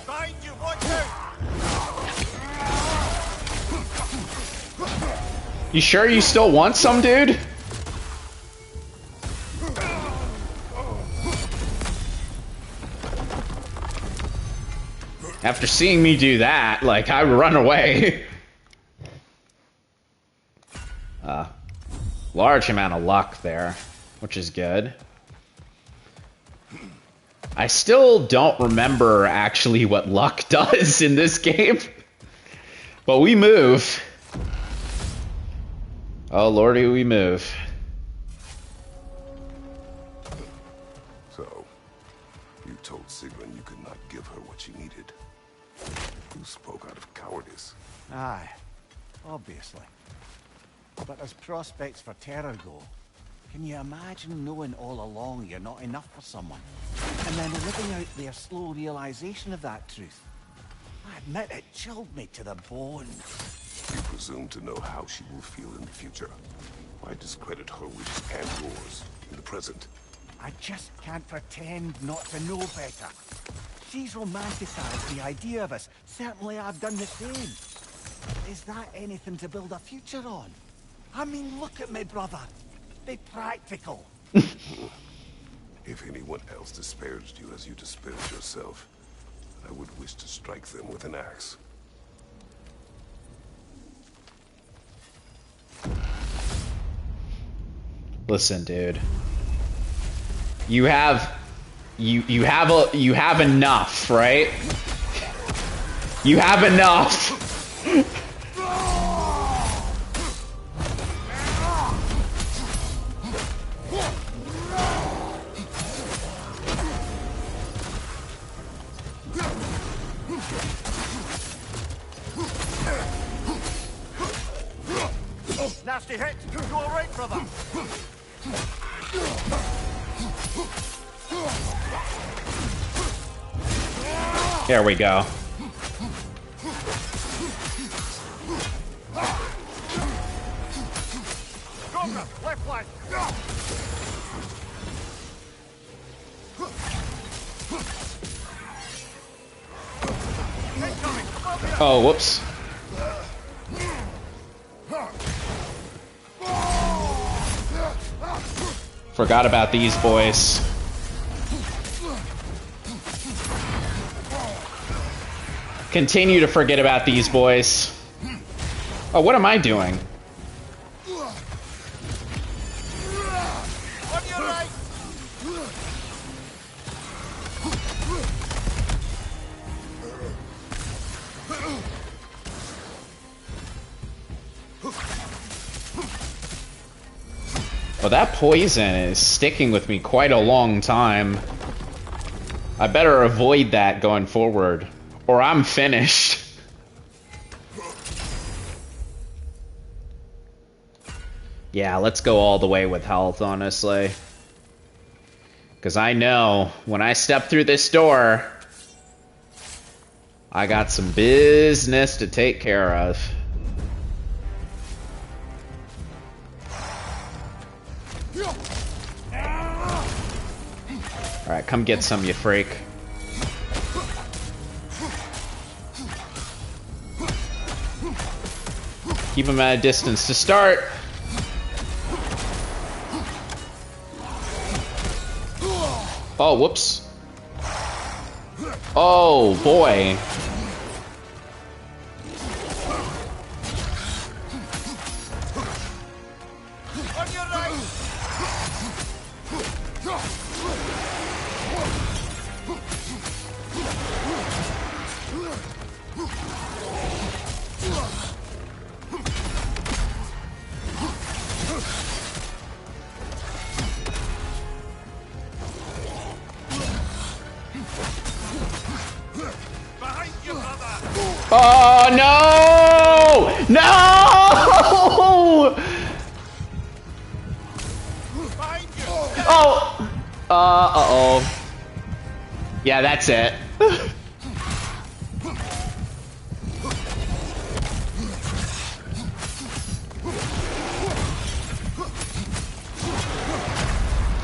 Find you, watch out! You sure you still want some, dude? After seeing me do that, like, I would run away. Large amount of luck there, which is good. I still don't remember actually what luck does in this game. But we move. Oh lordy, we move. So, you told Sigrun you could not give her what she needed. You spoke out of cowardice. Aye, obviously. But as prospects for terror go, can you imagine knowing all along you're not enough for someone? And then living out their slow realization of that truth? I admit it chilled me to the bone. You presume to know how she will feel in the future. Why discredit her wishes and yours in the present? I just can't pretend not to know better. She's romanticized the idea of us. Certainly I've done the same. Is that anything to build a future on? I mean, look at me, brother. Be practical. If anyone else disparaged you as you disparaged yourself, I would wish to strike them with an axe. Listen, dude. You have enough, right? You have enough. Nasty hit. You all right, brother? There we go. Stronger. Left flank. Incoming. Above you. Oh, whoops. Forgot about these boys. Continue to forget about these boys. Oh, what am I doing? On your right. Well, that poison is sticking with me quite a long time. I better avoid that going forward, or I'm finished. Yeah, let's go all the way with health, honestly. Because I know, when I step through this door, I got some business to take care of. Alright, come get some, you freak. Keep him at a distance to start. Oh, whoops. Oh, boy. Oh, no! No! Oh! Uh-oh. Yeah, that's it.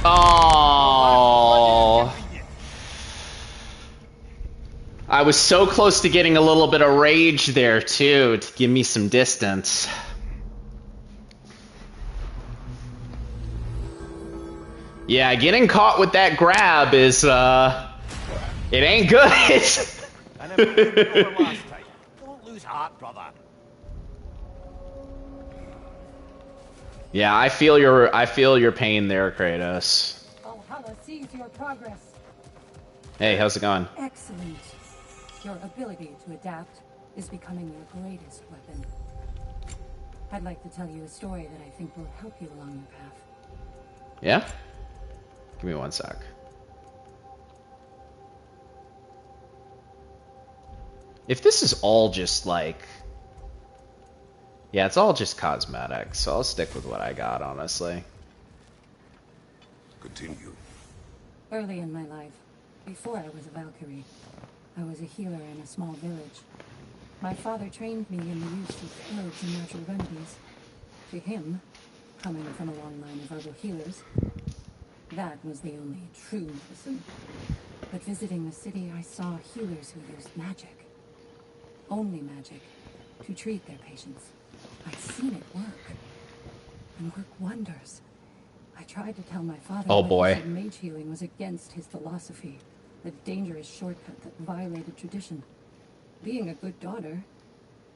Oh. I was so close to getting a little bit of rage there, too, to give me some distance. Yeah, getting caught with that grab is, it ain't good. I never proved it over last time. Don't lose heart, brother. Yeah, I feel your pain there, Kratos. Valhalla sees your progress. Hey, how's it going? Excellent. Your ability to adapt is becoming your greatest weapon. I'd like to tell you a story that I think will help you along your path. Yeah? Give me one sec. If this is all just like... Yeah, it's all just cosmetic, so I'll stick with what I got, honestly. Continue. Early in my life, before I was a Valkyrie, I was a healer in a small village. My father trained me in the use of herbs and natural remedies. To him, coming from a long line of herbal healers, that was the only true medicine. But visiting the city, I saw healers who used magic. Only magic, to treat their patients. I'd seen it work. And work wonders. I tried to tell my father that mage healing was against his philosophy. A dangerous shortcut that violated tradition. Being a good daughter,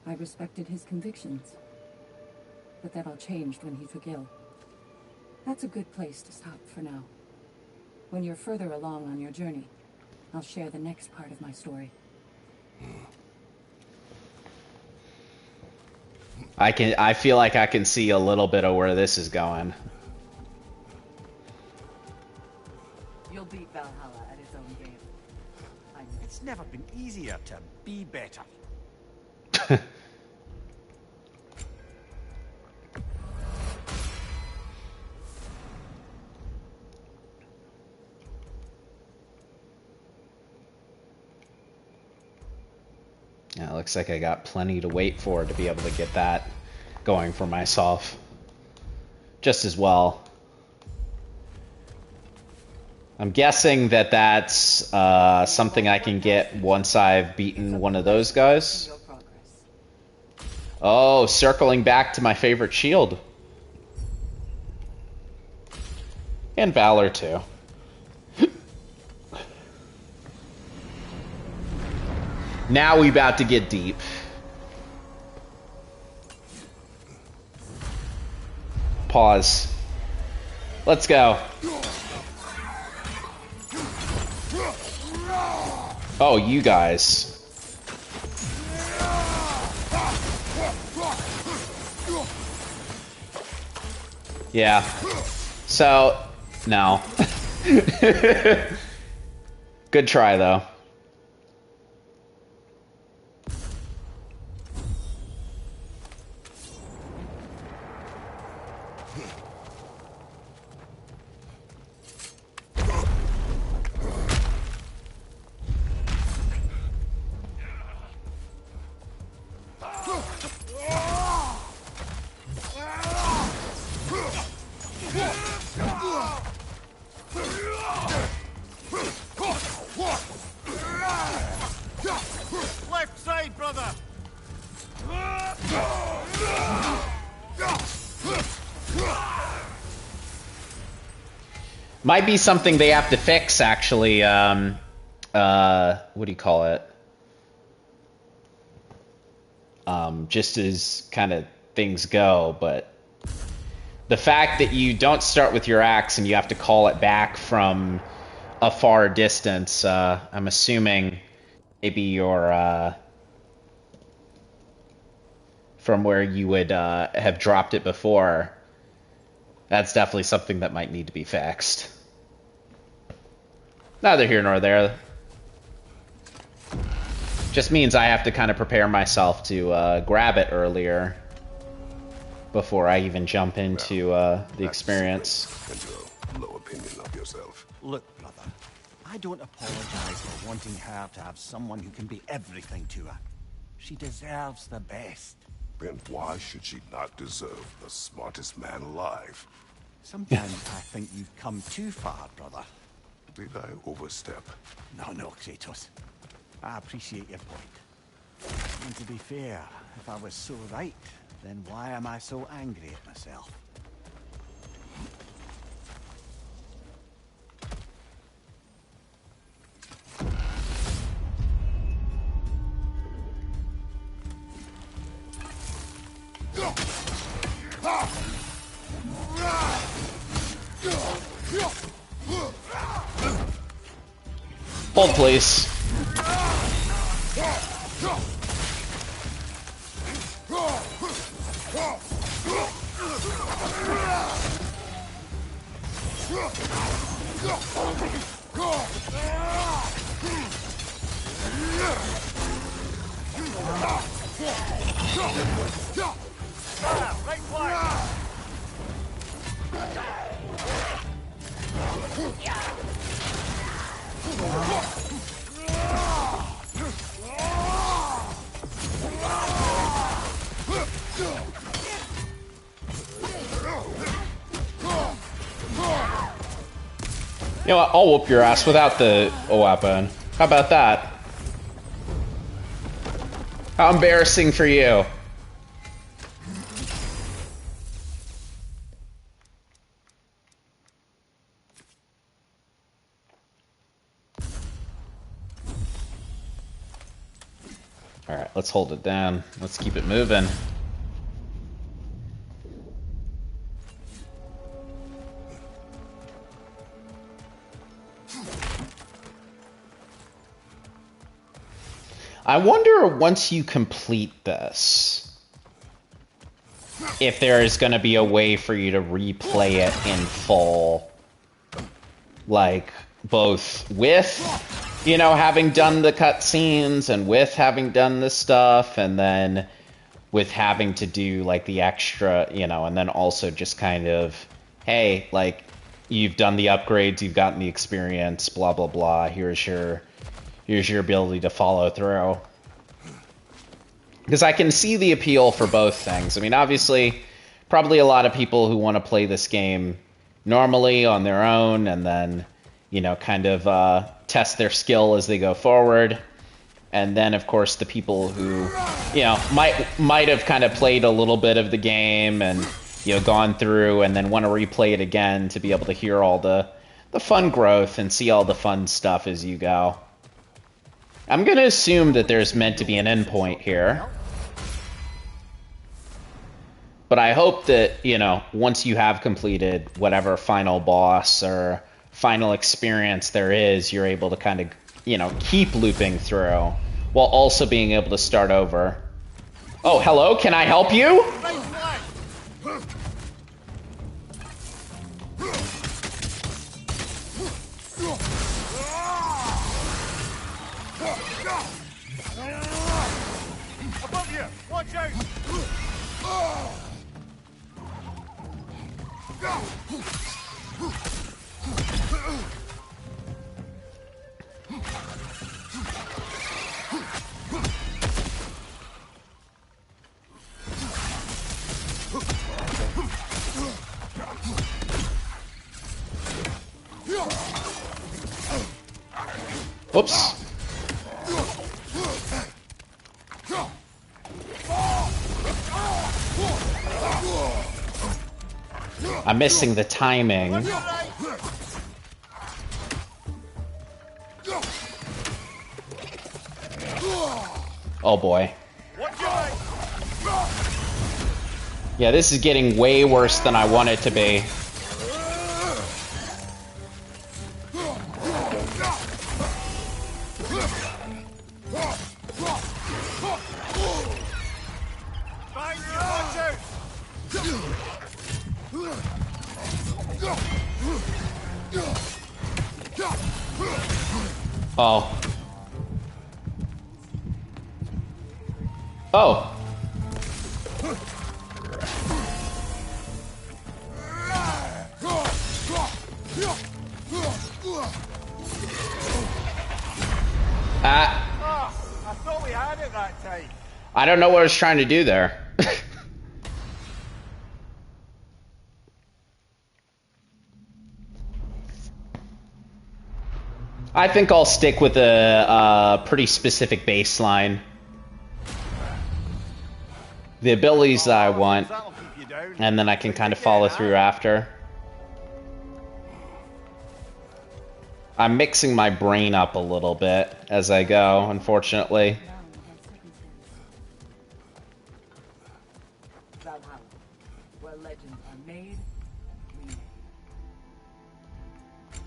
I respected his convictions. But that all changed when he took ill. That's a good place to stop for now. When you're further along on your journey, I'll share the next part of my story. I feel like I can see a little bit of where this is going. You'll beat Valhalla at its own game. It's never been easier to be better. Yeah, it looks like I got plenty to wait for to be able to get that going for myself. Just as well. I'm guessing that that's something I can get once I've beaten one of those guys. Oh, circling back to my favorite shield. And Valor, too. Now we about to get deep. Pause. Let's go. Oh, you guys. Yeah. So, no. Good try, though. brother! Might be something they have to fix, actually. What do you call it? Just as kind of things go, but the fact that you don't start with your axe and you have to call it back from a far distance, I'm assuming maybe you're from where you would have dropped it before. That's definitely something that might need to be fixed. Neither here nor there. Just means I have to kind of prepare myself to grab it earlier before I even jump into the experience. And your low opinion of yourself. Look, brother, I don't apologize for wanting her to have someone who can be everything to her. She deserves the best. And why should she not deserve the smartest man alive? Sometimes I think you've come too far, brother. Did I overstep? No, Kratos. I appreciate your point. And to be fair, if I was so right, then why am I so angry at myself? Hold, please. You know what? I'll whoop your ass without the weapon. How about that? How embarrassing for you. Alright, let's hold it down. Let's keep it moving. I wonder, once you complete this, if there is going to be a way for you to replay it in full. Like, both with, you know, having done the cutscenes and with having done this stuff, and then with having to do, like, the extra, you know, and then also just kind of, hey, like, you've done the upgrades, you've gotten the experience, blah, blah, blah, here's your ability to follow through. Because I can see the appeal for both things. I mean, obviously, probably a lot of people who want to play this game normally on their own and then, you know, kind of test their skill as they go forward. And then, of course, the people who, you know, might have kind of played a little bit of the game and, you know, gone through and then want to replay it again to be able to hear all the fun growth and see all the fun stuff as you go. I'm going to assume that there's meant to be an endpoint here. But I hope that, you know, once you have completed whatever final boss or final experience there is, you're able to kind of, you know, keep looping through while also being able to start over. Oh, hello, can I help you? Above you! Watch out! Whoops. I'm missing the timing. Oh boy. Yeah, this is getting way worse than I want it to be. Oh. Oh. I thought we had it that time. I don't know what I was trying to do there. I think I'll stick with a pretty specific baseline. The abilities that I want, and then I can kind of follow through after. I'm mixing my brain up a little bit as I go, unfortunately. Valhalla, where legends are made, remade.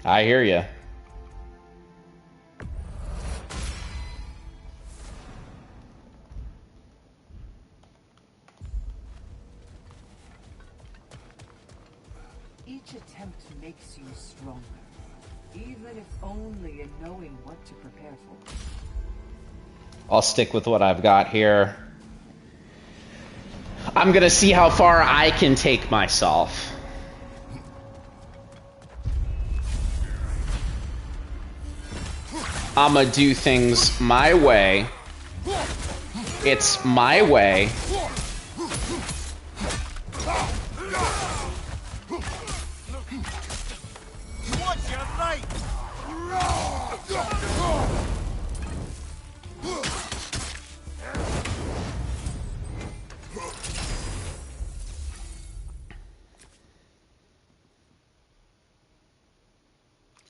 I hear you. Each attempt makes you stronger, even if only in knowing what to prepare for. I'll stick with what I've got here. I'm gonna see how far I can take myself. I'ma do things my way. It's my way. What's your right?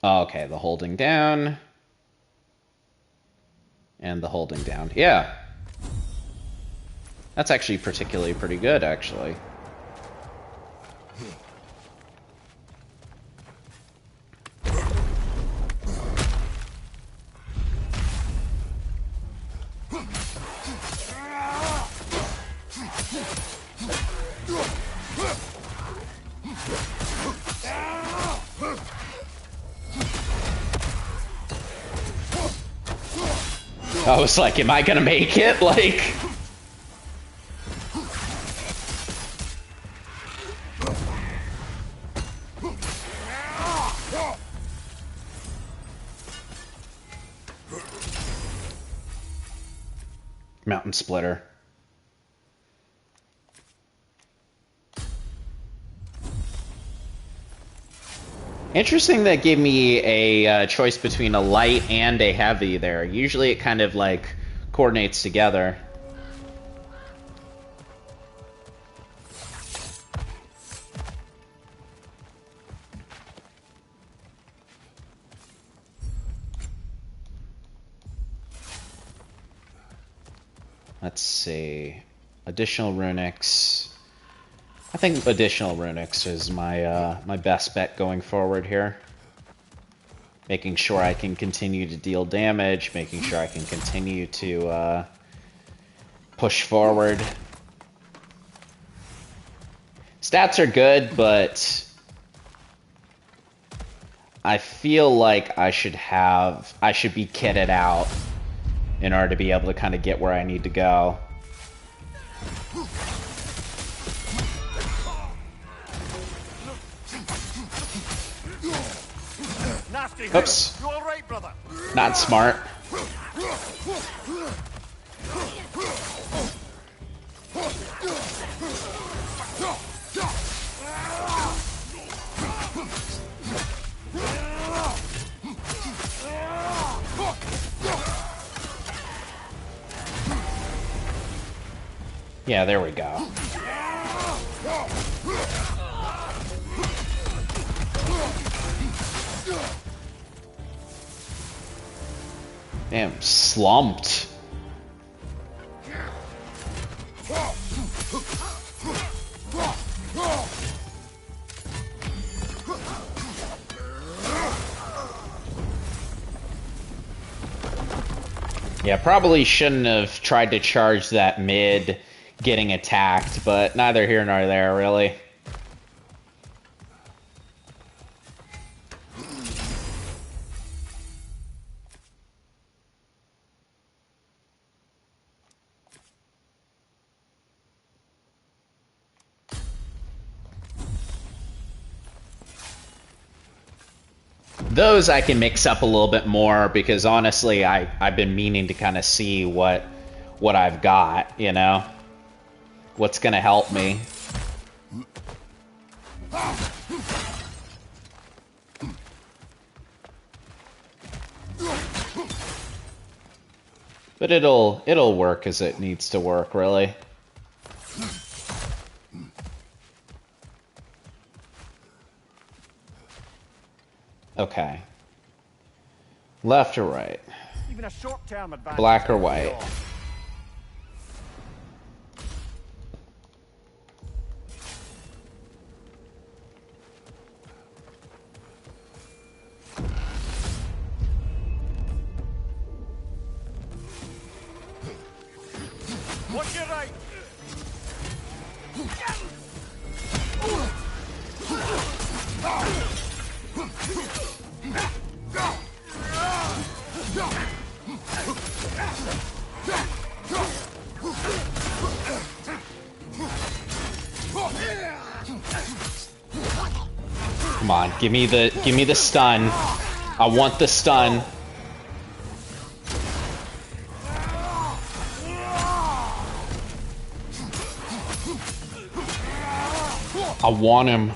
Okay, the holding down. And the holding down. Yeah. That's actually particularly pretty good, actually. I was like, am I gonna make it? Like... Mountain Splitter. Interesting that gave me a choice between a light and a heavy there. Usually it kind of like coordinates together. Let's see. Additional runics. I think additional runics is my my best bet going forward here. Making sure I can continue to deal damage, making sure I can continue to push forward. Stats are good, but I feel like I should be kitted out in order to be able to kind of get where I need to go. Oops. You all right, brother? Not smart. Yeah, there we go. Damn, slumped. Yeah, probably shouldn't have tried to charge that mid getting attacked, but neither here nor there, really. Those I can mix up a little bit more because honestly, I've been meaning to kind of see what I've got, you know? What's gonna help me. But it'll work as it needs to work, really. Okay. Left or right? Even a short-term advantage. Black or white? Watch your right. Come on, give me the stun. I want the stun. I want him.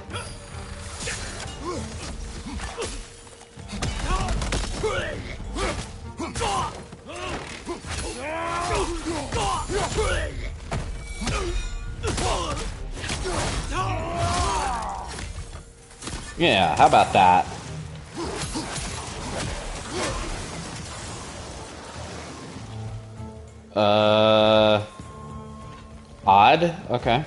Yeah, how about that? Odd? Okay.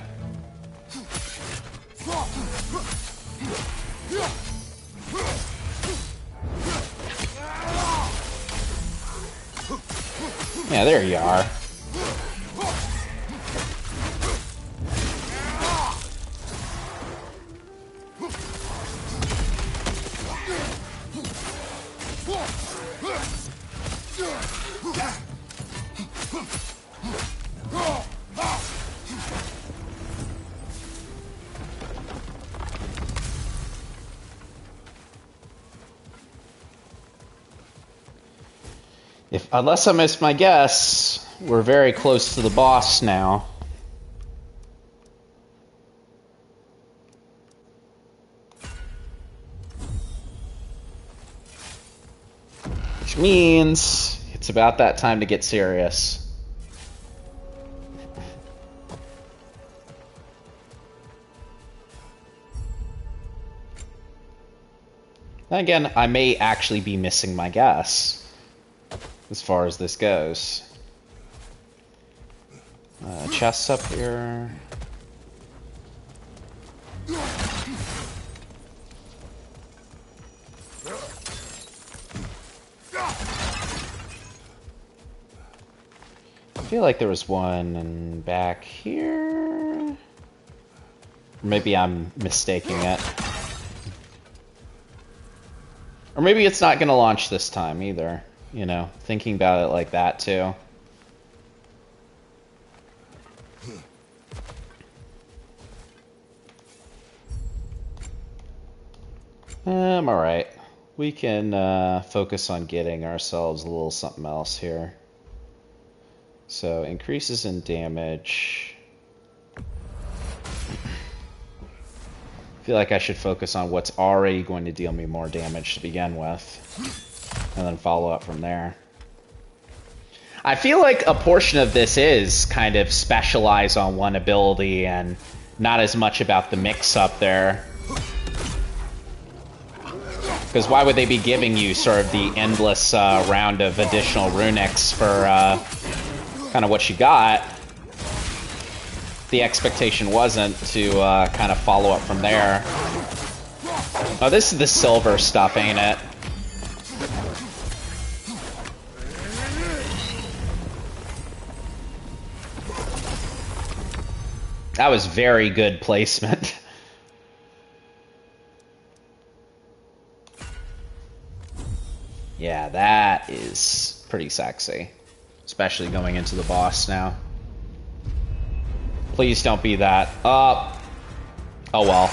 Yeah, there you are. Unless I missed my guess, we're very close to the boss now. Which means it's about that time to get serious. Again, I may actually be missing my guess. As far as this goes. Chests up here. I feel like there was one back here. Maybe I'm mistaking it. Or maybe it's not going to launch this time either. You know, thinking about it like that too. I'm alright. We can focus on getting ourselves a little something else here. So, increases in damage. I feel like I should focus on what's already going to deal me more damage to begin with. And then follow up from there. I feel like a portion of this is kind of specialize on one ability and not as much about the mix up there. Because why would they be giving you sort of the endless round of additional runics for kind of what you got? The expectation wasn't to kind of follow up from there. Oh, this is the silver stuff, ain't it? That was very good placement. Yeah, that is pretty sexy. Especially going into the boss now. Please don't be that. Oh well.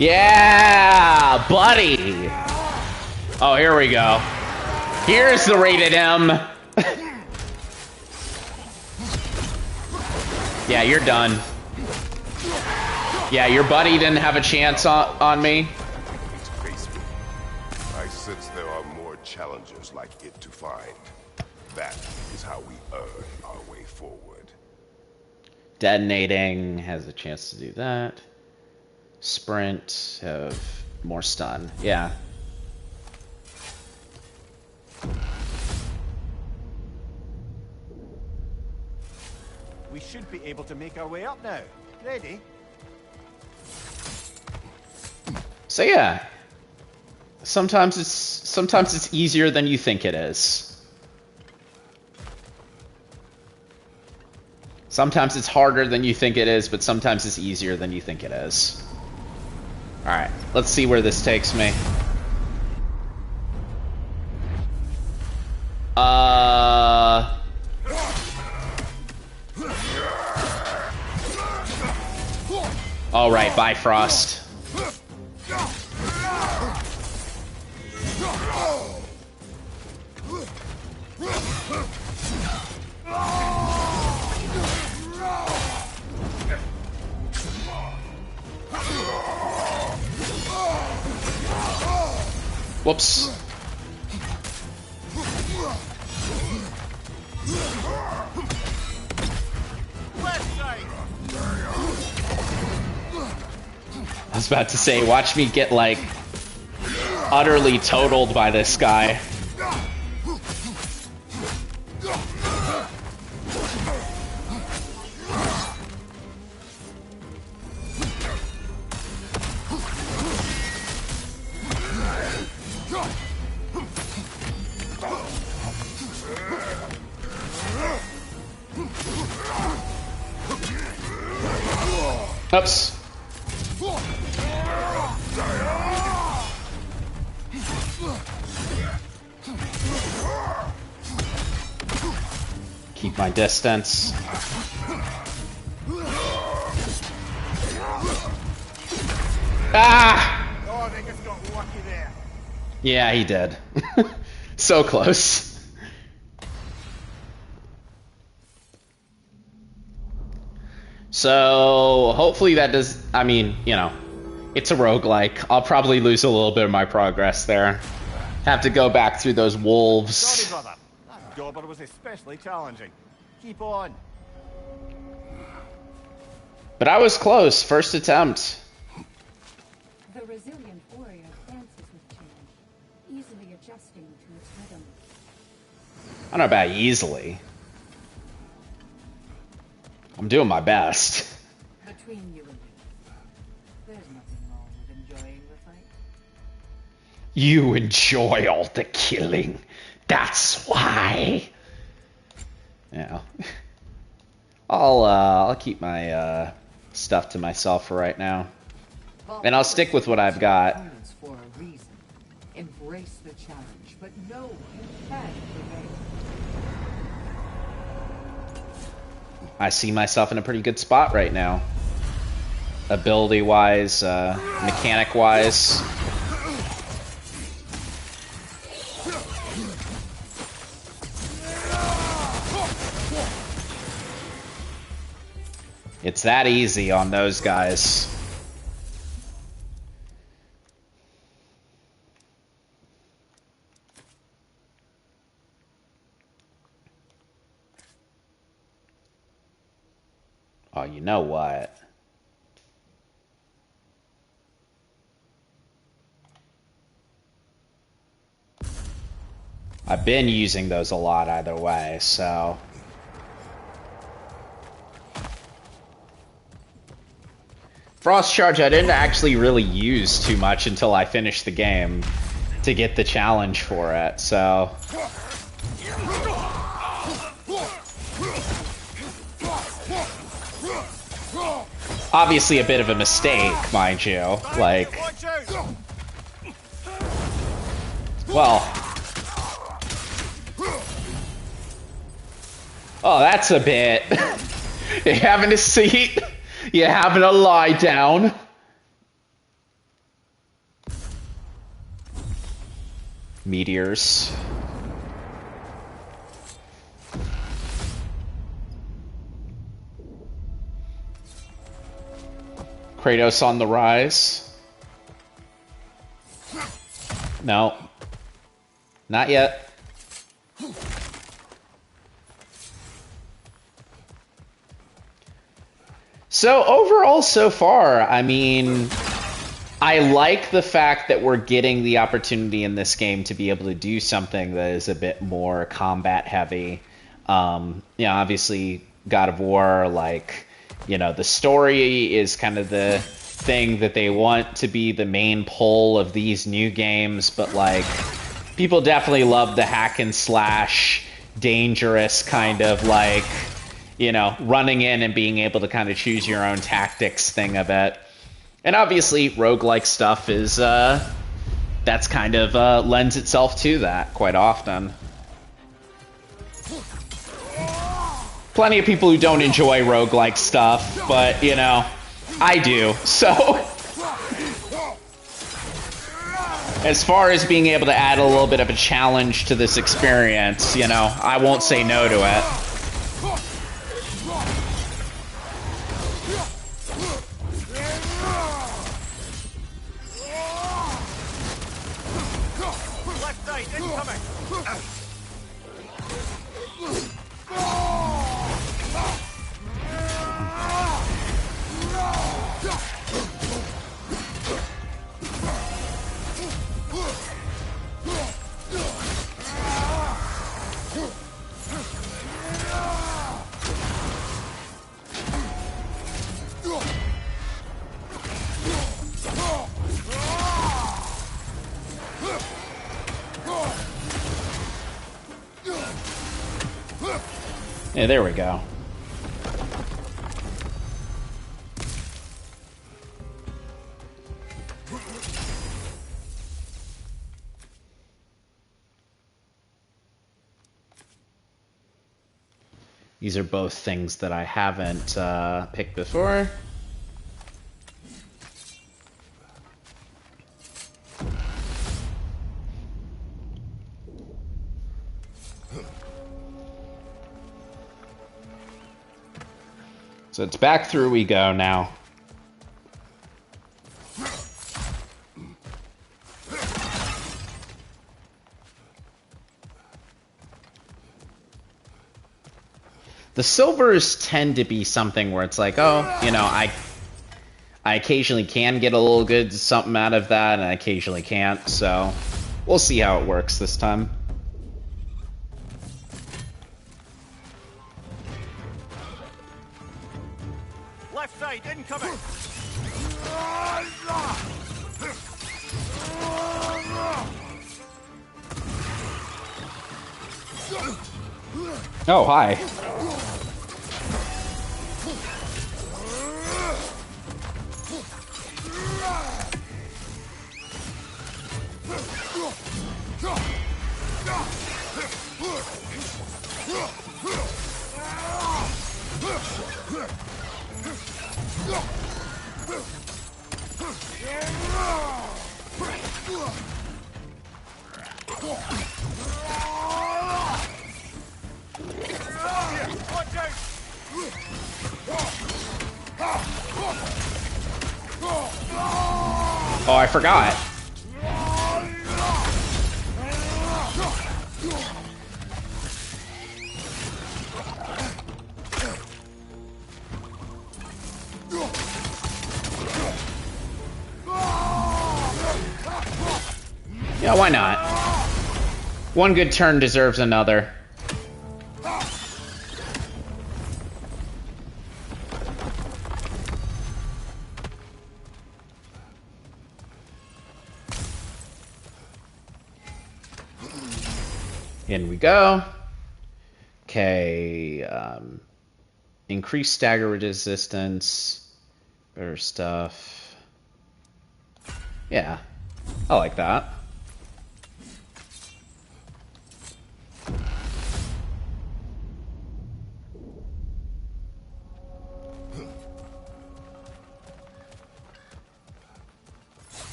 Yeah, buddy. Oh, here we go. Here's the rated M. Yeah, you're done. Yeah, your buddy didn't have a chance on me. I sense there are more challenges like it to find. That is how we earn our way forward. Detonating has a chance to do that. Sprint, have more stun. Yeah. We should be able to make our way up now. Ready? So yeah. Sometimes it's easier than you think it is. Sometimes it's harder than you think it is, but sometimes it's easier than you think it is. Alright, let's see where this takes me. Alright, Bifrost. Whoops. I was about to say, watch me get, like, utterly totaled by this guy. Oops. Keep my distance. Ah! Oh, they just got lucky there. Yeah, he did. So close. So, hopefully that does, I mean, you know, it's a roguelike. I'll probably lose a little bit of my progress there. Have to go back through those wolves. Sorry, brother. That dauber was especially challenging. Keep on. But I was close, first attempt. The resilient warrior dances with change, easily adjusting to its rhythm. I don't know about easily. I'm doing my best. Between you and me, there's nothing wrong with enjoying the fight. You enjoy all the killing. That's why. Yeah. I'll keep my stuff to myself for right now. And I'll stick with what I've got. For a reason. Embrace the challenge, but know you can prevail. I see myself in a pretty good spot right now. ability-wise, mechanic-wise. It's that easy on those guys. Oh, you know what? I've been using those a lot either way, so... Frost Charge I didn't actually really use too much until I finished the game to get the challenge for it, so... Obviously a bit of a mistake, mind you, like... Well... Oh, that's a bit... You having a seat? You having a lie down? Meteors. Kratos on the rise. No. Not yet. So overall, so far, I mean, I like the fact that we're getting the opportunity in this game to be able to do something that is a bit more combat heavy. Obviously, God of War, like, the story is kind of the thing that they want to be the main pull of these new games, but, like, people definitely love the hack and slash, dangerous kind of, like... running in and being able to kind of choose your own tactics thing of it. And obviously, roguelike stuff is, that's kind of, lends itself to that quite often. Plenty of people who don't enjoy roguelike stuff, but, I do, so... As far as being able to add a little bit of a challenge to this experience, I won't say no to it. Yeah, there we go. These are both things that I haven't picked before. So it's back through we go now. The silvers tend to be something where it's like, oh, I occasionally can get a little good something out of that, and I occasionally can't, so we'll see how it works this time. Left side, incoming! Oh, hi. Oh, I forgot. Yeah, why not? One good turn deserves another. In we go. Okay, increase stagger resistance. Better stuff. Yeah, I like that.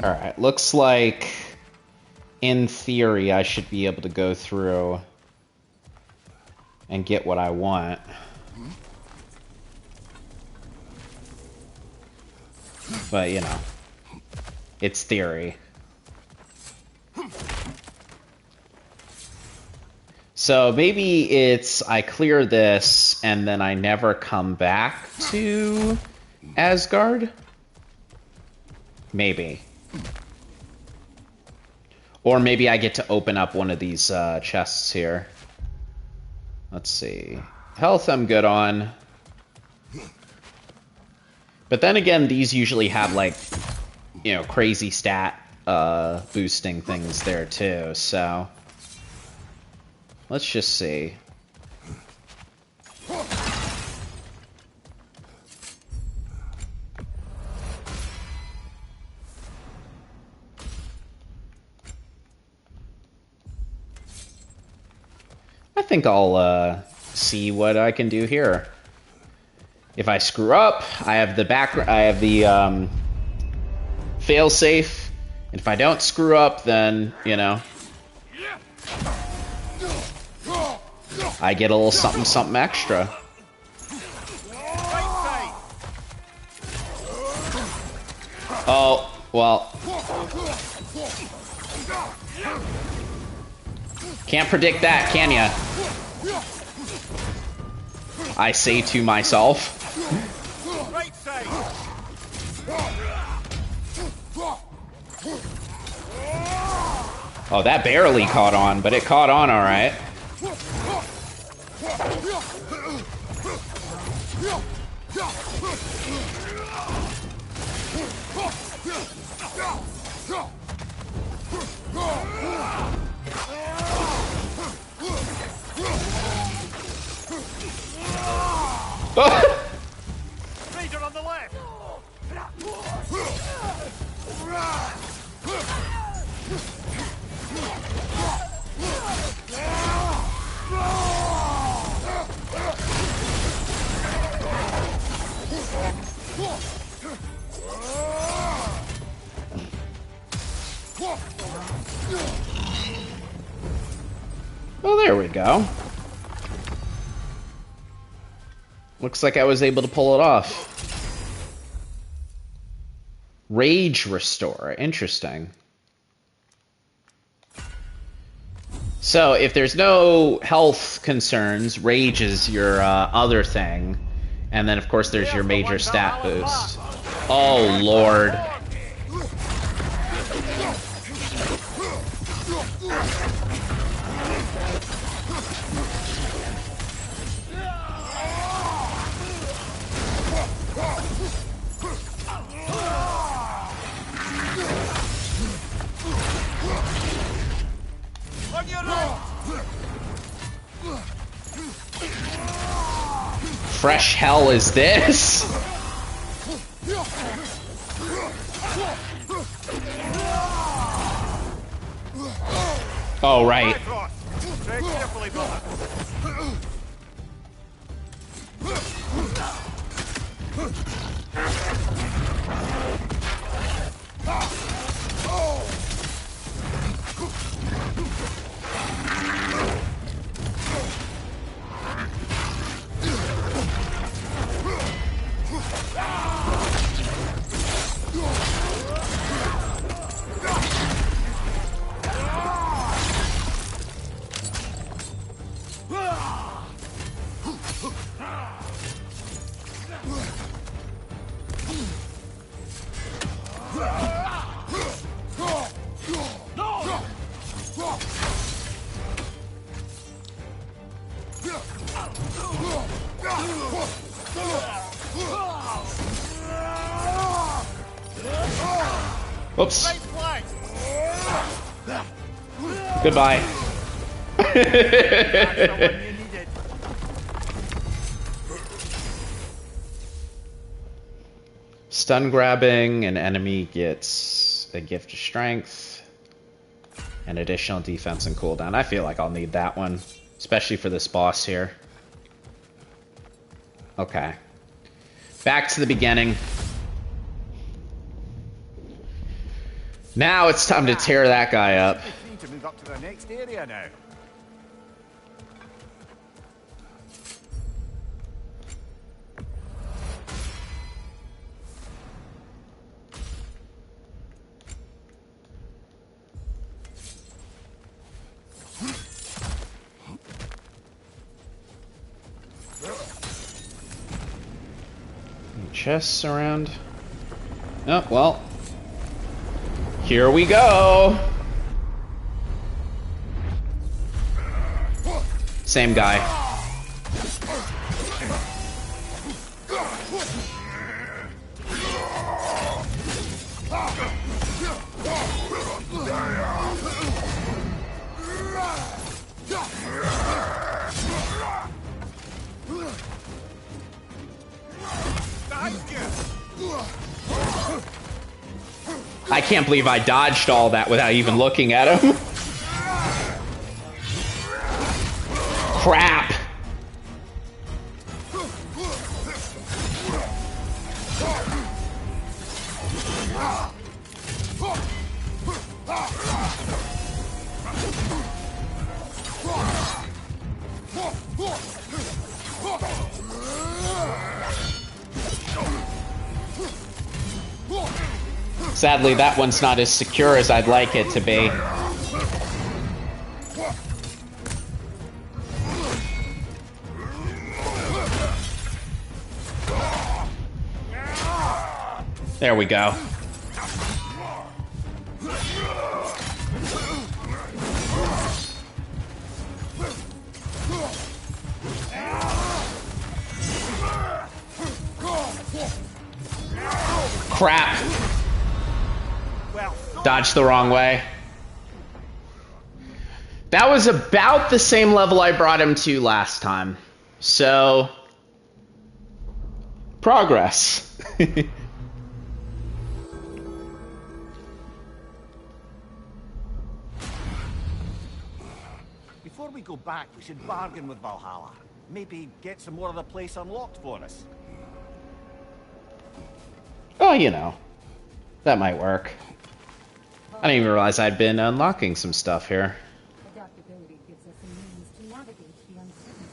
Alright, looks like, in theory, I should be able to go through and get what I want. But, you know, it's theory. So maybe it's I clear this and then I never come back to Asgard? Maybe. Or maybe I get to open up one of these chests here. Let's see. Health I'm good on. But then again, these usually have, like, you know, crazy stat boosting things there too, so... Let's just see. I think I'll see what I can do here. If I screw up, I have the fail safe. And if I don't screw up, then, you know, I get a little something something extra. Oh, well. Can't predict that, can ya? I say to myself. Oh, that barely caught on, but it caught on all right. Ranger on the left. Well, there we go. Looks like I was able to pull it off. Rage Restore. Interesting. So, if there's no health concerns, Rage is your other thing. And then, of course, there's your major stat boost. Oh, Lord. Fresh hell is this? Oh, right. Oops. Goodbye. Stun grabbing, an enemy gets a gift of strength and additional defense and cooldown. I feel like I'll need that one, especially for this boss here. Okay. Back to the beginning. Now it's time to tear that guy up. We need to move up to the next area now. Chests around. Oh, well. Here we go. Same guy. I can't believe I dodged all that without even looking at him. Crap. Sadly, that one's not as secure as I'd like it to be. There we go. Crap. Dodged the wrong way. That was about the same level I brought him to last time. So, progress. Before we go back, we should bargain with Valhalla. Maybe get some more of the place unlocked for us. Oh, you know, that might work. I didn't even realize I'd been unlocking some stuff here. Adaptability gives us a means to navigate the uncertainty.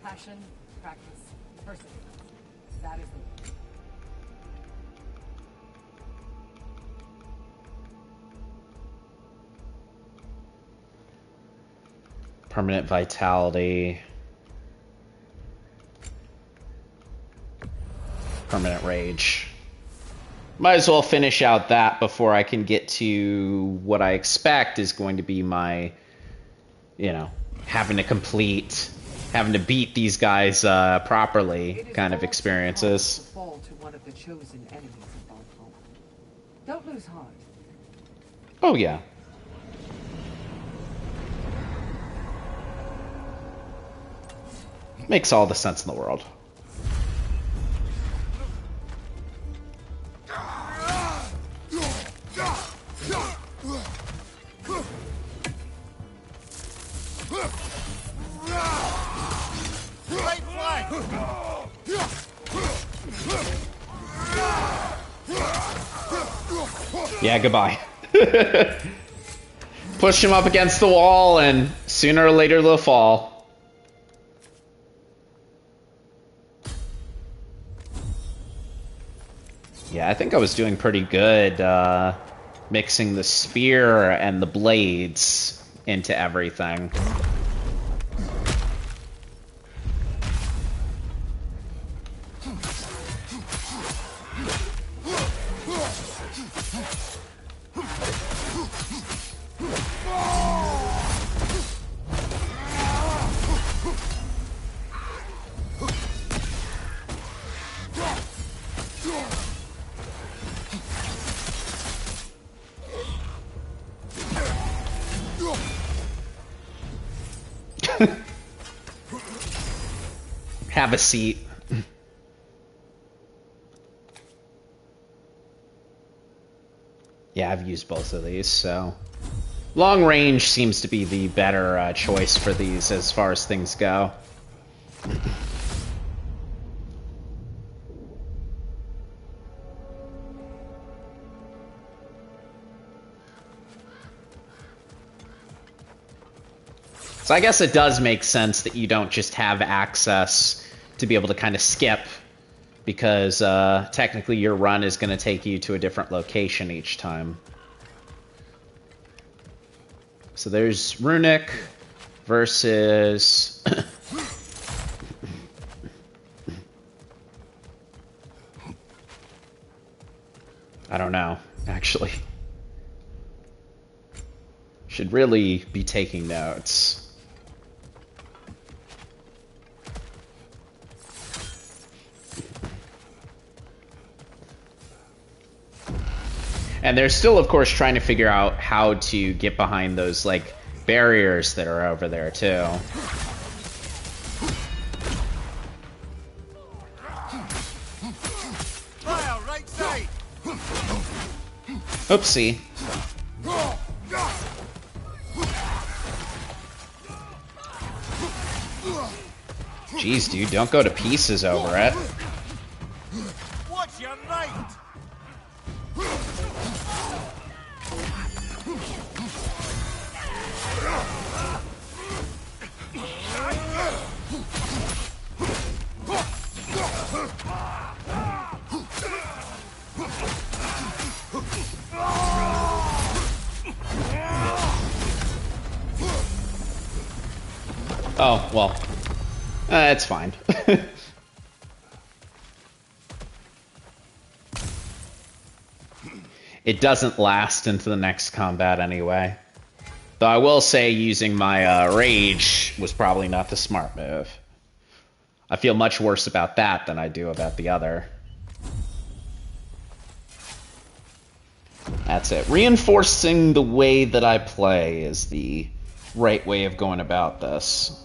Passion, practice, perseverance. That is the way. Permanent vitality. Permanent rage. Might as well finish out that before I can get to what I expect is going to be my, you know, having to beat these guys properly kind of experiences. Fall to one of the chosen enemies of Valhalla. Don't lose heart. Oh yeah. Makes all the sense in the world. Yeah, goodbye. Push him up against the wall, and sooner or later they'll fall. Yeah, I think I was doing pretty good mixing the spear and the blades into everything. Have a seat. Yeah, I've used both of these, so... Long range seems to be the better choice for these as far as things go. So I guess it does make sense that you don't just have access to be able to kind of skip, because technically your run is going to take you to a different location each time. So there's Runic versus... I don't know, actually. Should really be taking notes. And they're still, of course, trying to figure out how to get behind those, like, barriers that are over there, too. Fire, right side. Oopsie. Jeez, dude, don't go to pieces over it. Watch your right. Oh, well. It's fine. It doesn't last into the next combat anyway. Though I will say using my rage was probably not the smart move. I feel much worse about that than I do about the other. That's it. Reinforcing the way that I play is the right way of going about this.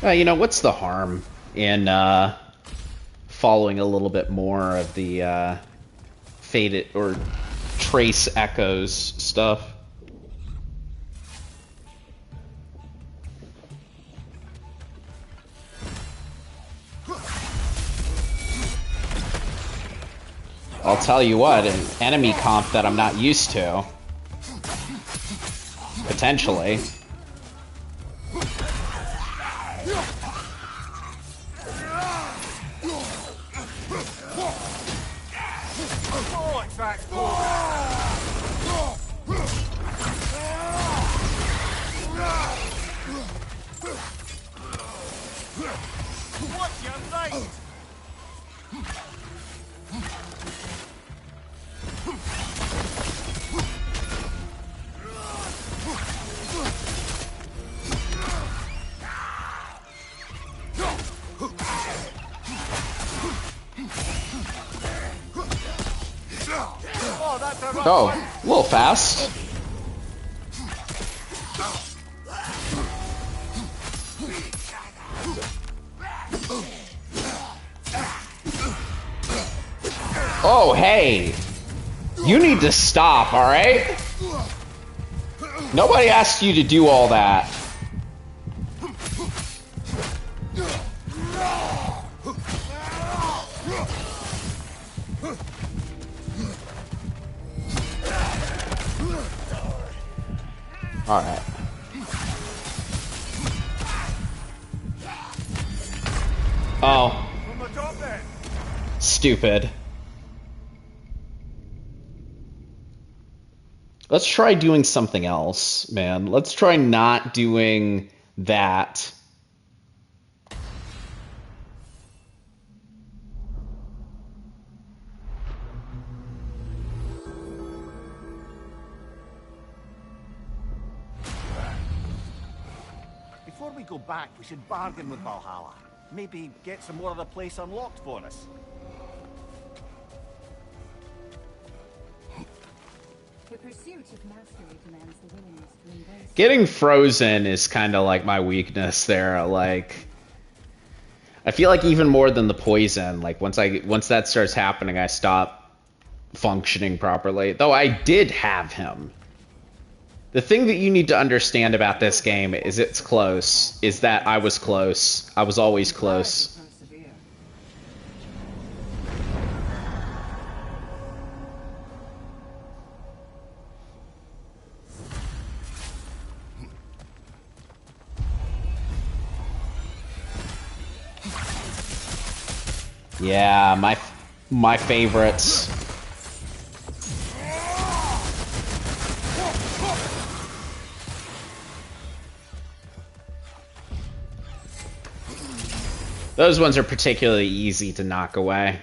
You know, what's the harm in following a little bit more of the faded or trace echoes stuff? I'll tell you what, an enemy comp that I'm not used to. Potentially. Oh, a little fast. Oh, hey. You need to stop, alright? Nobody asked you to do all that. Alright. Oh. From the top then. Stupid. Let's try doing something else, man. Let's try not doing that. Before we go back, we should bargain with Valhalla. Maybe get some more of the place unlocked for us. The pursuit of mastery demands the willingness to embrace. Getting frozen is kind of like my weakness there. Like, I feel like even more than the poison, like once that starts happening, I stop functioning properly. Though I did have him. The thing that you need to understand about this game is it's close. Is that I was close. I was always close. Yeah, my favorites. Those ones are particularly easy to knock away.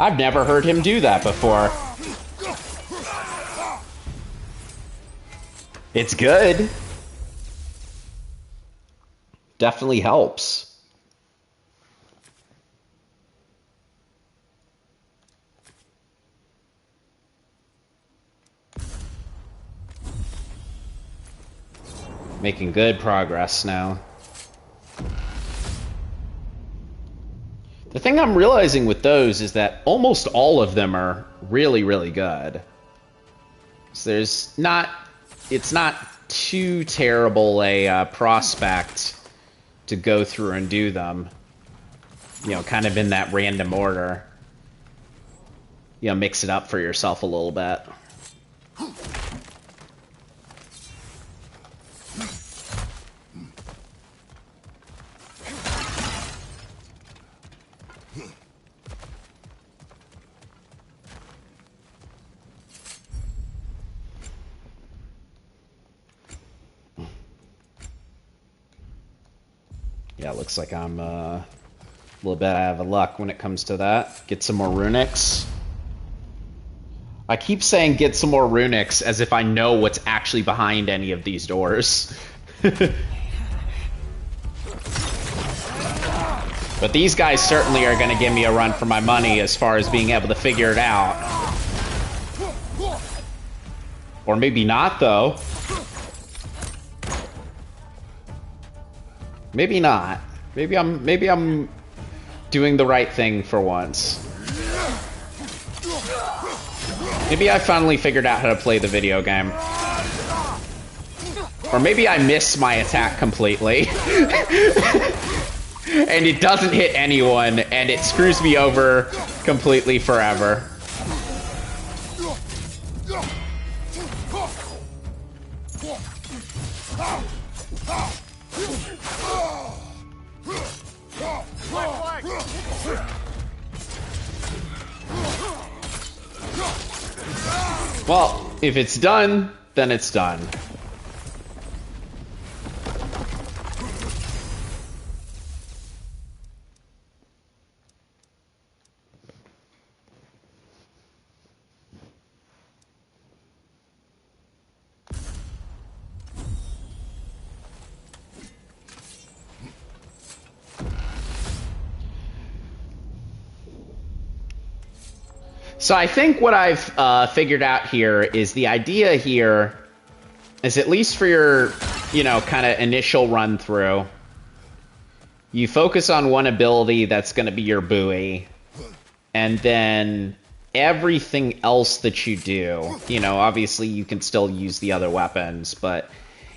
I've never heard him do that before. It's good. Definitely helps. Making good progress now. The thing I'm realizing with those is that almost all of them are really, really good. So it's not too terrible a prospect to go through and do them. You know, kind of in that random order. You know, mix it up for yourself a little bit. Yeah, it looks like I'm a little bit out of luck when it comes to that. Get some more runics. I keep saying get some more runics as if I know what's actually behind any of these doors. But these guys certainly are going to give me a run for my money as far as being able to figure it out. Or maybe not, though. Maybe not. Maybe I'm doing the right thing for once. Maybe I finally figured out how to play the video game. Or maybe I miss my attack completely. And it doesn't hit anyone, and it screws me over completely forever. Well, if it's done, then it's done. So I think what I've figured out here is the idea here is, at least for your, you know, kind of initial run through, you focus on one ability that's going to be your buoy, and then everything else that you do, you know, obviously you can still use the other weapons, but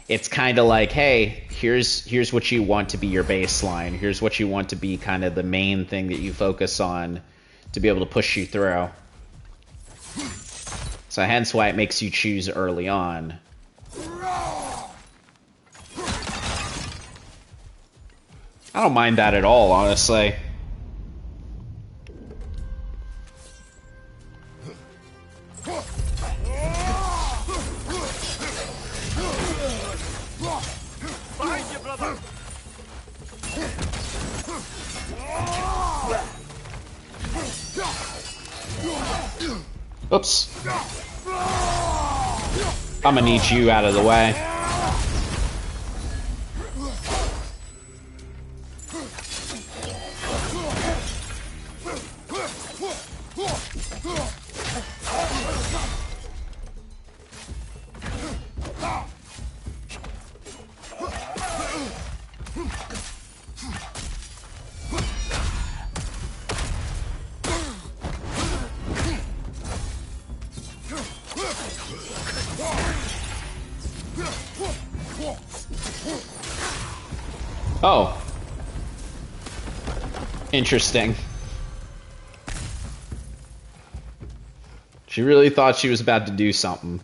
it's kind of like, hey, here's what you want to be your baseline. Here's what you want to be kind of the main thing that you focus on to be able to push you through. So hence why it makes you choose early on. I don't mind that at all, honestly. Behind you, brother! Oops. I'm gonna need you out of the way. Oh. Interesting. She really thought she was about to do something.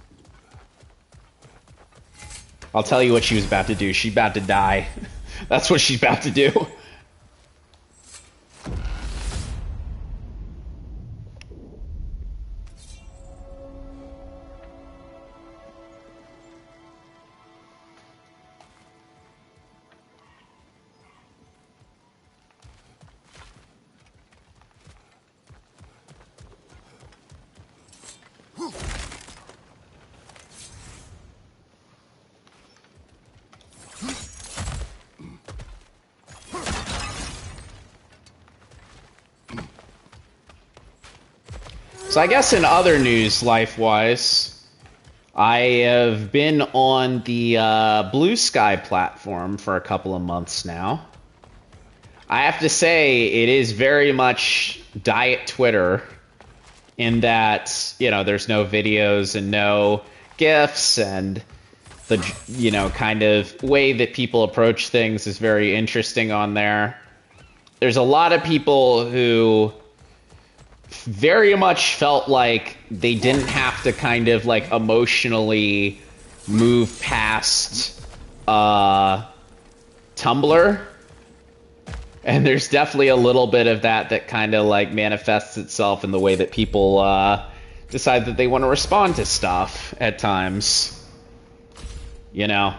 I'll tell you what she was about to do. She's about to die. That's what she's about to do. So I guess in other news, life-wise, I have been on the Blue Sky platform for a couple of months now. I have to say, it is very much diet Twitter in that, you know, there's no videos and no GIFs, and the, you know, kind of way that people approach things is very interesting on there. There's a lot of people who very much felt like they didn't have to kind of like emotionally move past Tumblr. And there's definitely a little bit of that kind of like manifests itself in the way that people decide that they want to respond to stuff at times. You know,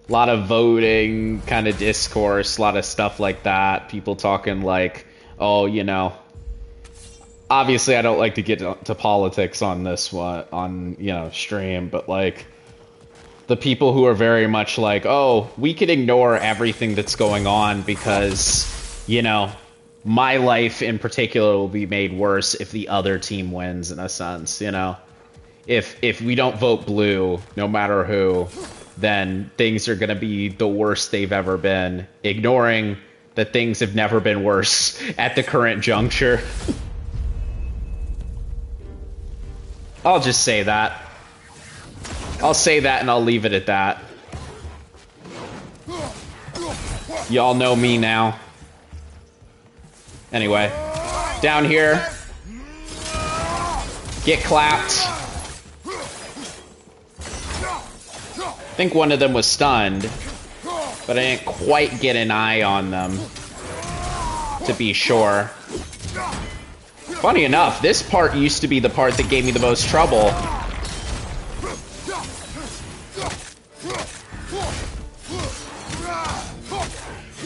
a lot of voting kind of discourse, a lot of stuff like that. People talking like, oh, you know, obviously I don't like to get to politics on this one, on, you know, stream, but like the people who are very much like, oh, we could ignore everything that's going on because, you know, my life in particular will be made worse if the other team wins, in a sense, you know. If we don't vote blue, no matter who, then things are going to be the worst they've ever been, ignoring that things have never been worse at the current juncture. I'll just say that. I'll say that and I'll leave it at that. Y'all know me now. Anyway, down here. Get clapped. I think one of them was stunned, but I didn't quite get an eye on them, to be sure. Funny enough, this part used to be the part that gave me the most trouble.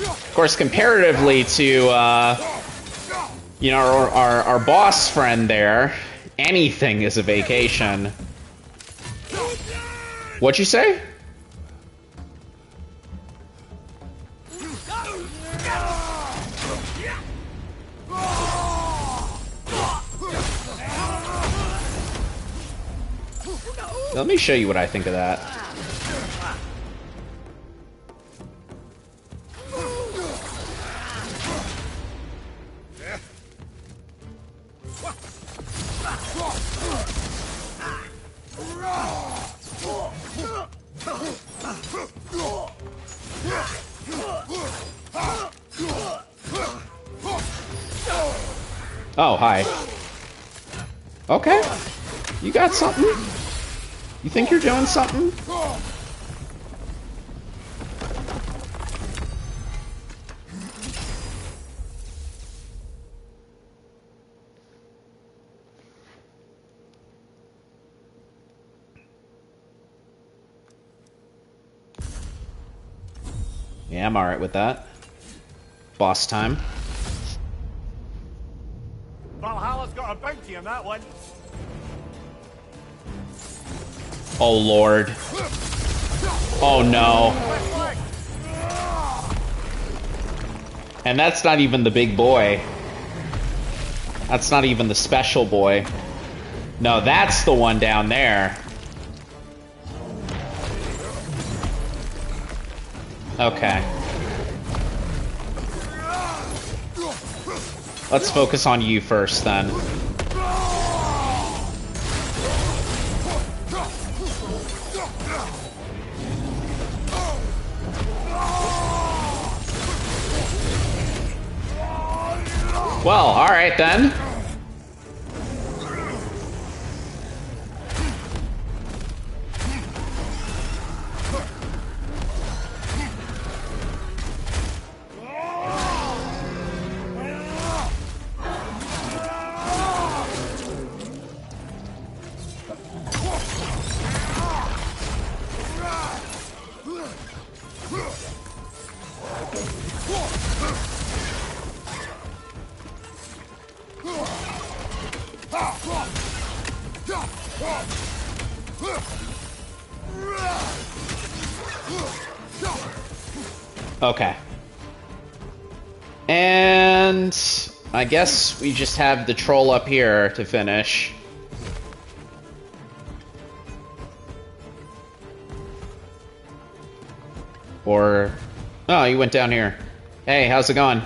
Of course, comparatively to, you know, our boss friend there, anything is a vacation. What'd you say? Let me show you what I think of that. Oh, hi. Okay. You got something? You think you're doing something? Yeah, I'm alright with that. Boss time. Valhalla's got a bounty on that one. Oh, Lord. Oh, no. And that's not even the big boy. That's not even the special boy. No, that's the one down there. Okay. Let's focus on you first, then. Well, alright then. Okay. And I guess we just have the troll up here to finish. Or... oh, you went down here. Hey, how's it going?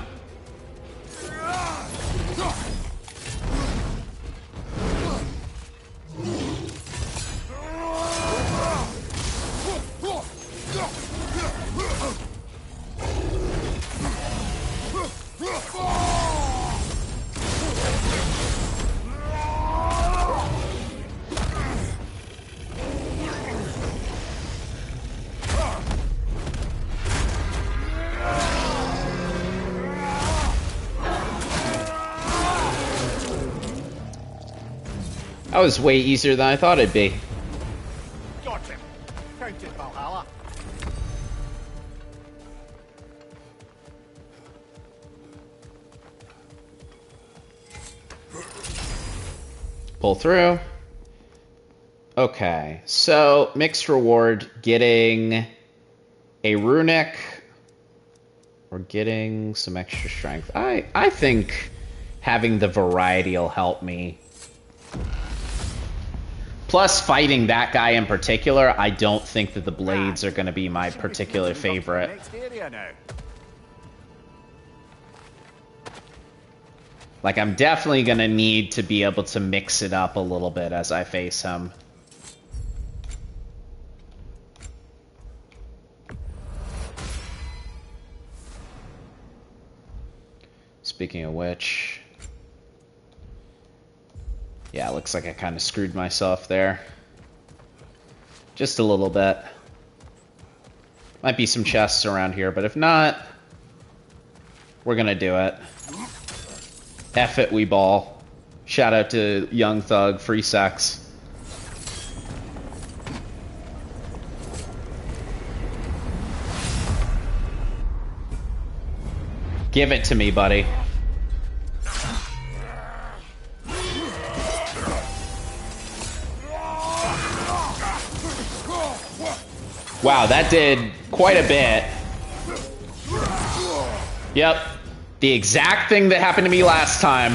That was way easier than I thought it'd be. Got him. Counted, Valhalla. Pull through. Okay, so mixed reward, getting a runic or getting some extra strength. I think having the variety will help me. Plus, fighting that guy in particular, I don't think that the blades are going to be my particular favorite. Next area now. Like, I'm definitely going to need to be able to mix it up a little bit as I face him. Speaking of which... yeah, looks like I kind of screwed myself there. Just a little bit. Might be some chests around here, but if not, we're gonna do it. F it, we ball. Shout out to Young Thug, free sex. Give it to me, buddy. Wow, that did quite a bit. Yep. The exact thing that happened to me last time.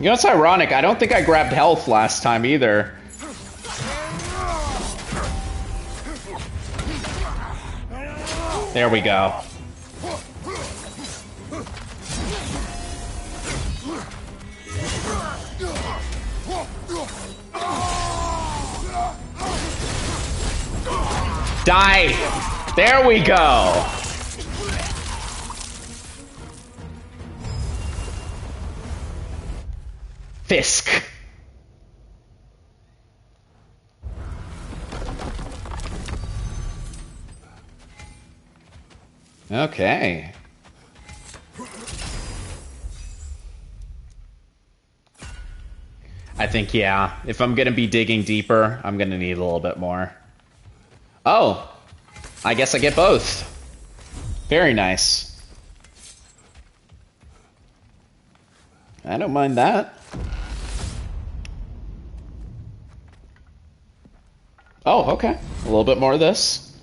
You know, it's ironic. I don't think I grabbed health last time either. There we go. Die! There we go! Fisk. Okay. I think, yeah, if I'm gonna be digging deeper, I'm gonna need a little bit more. Oh, I guess I get both. Very nice. I don't mind that. Oh, okay. A little bit more of this.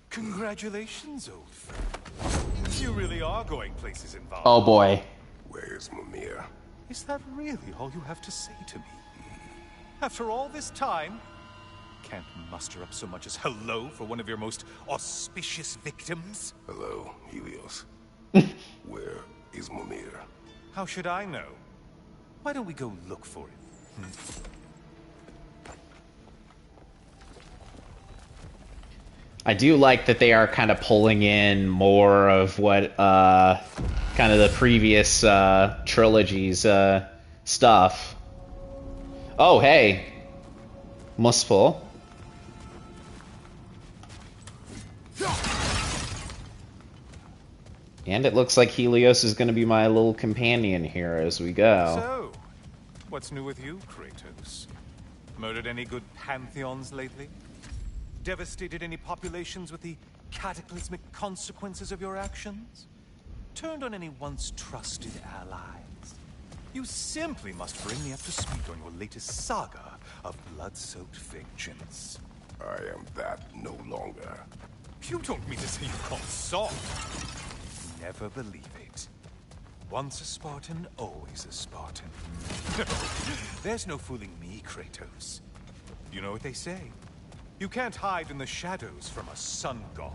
Congratulations, old friend. You really are going places in Valhalla. Oh boy. Where's Mimir? Is that really all you have to say to me? After all this time? Can't muster up so much as hello for one of your most auspicious victims? Hello, Helios. Where is Mimir? How should I know? Why don't we go look for him? I do like that they are kind of pulling in more of what kind of the previous trilogy's stuff. Oh, hey. Muspel. And it looks like Helios is going to be my little companion here as we go. So, what's new with you, Kratos? Murdered any good pantheons lately? Devastated any populations with the cataclysmic consequences of your actions? Turned on any once trusted allies? You simply must bring me up to speed on your latest saga of blood-soaked vengeance. I am that no longer. You don't mean to say you've gone soft? Never believe it. Once a Spartan, always a Spartan. No, there's no fooling me, Kratos. You know what they say? You can't hide in the shadows from a sun god.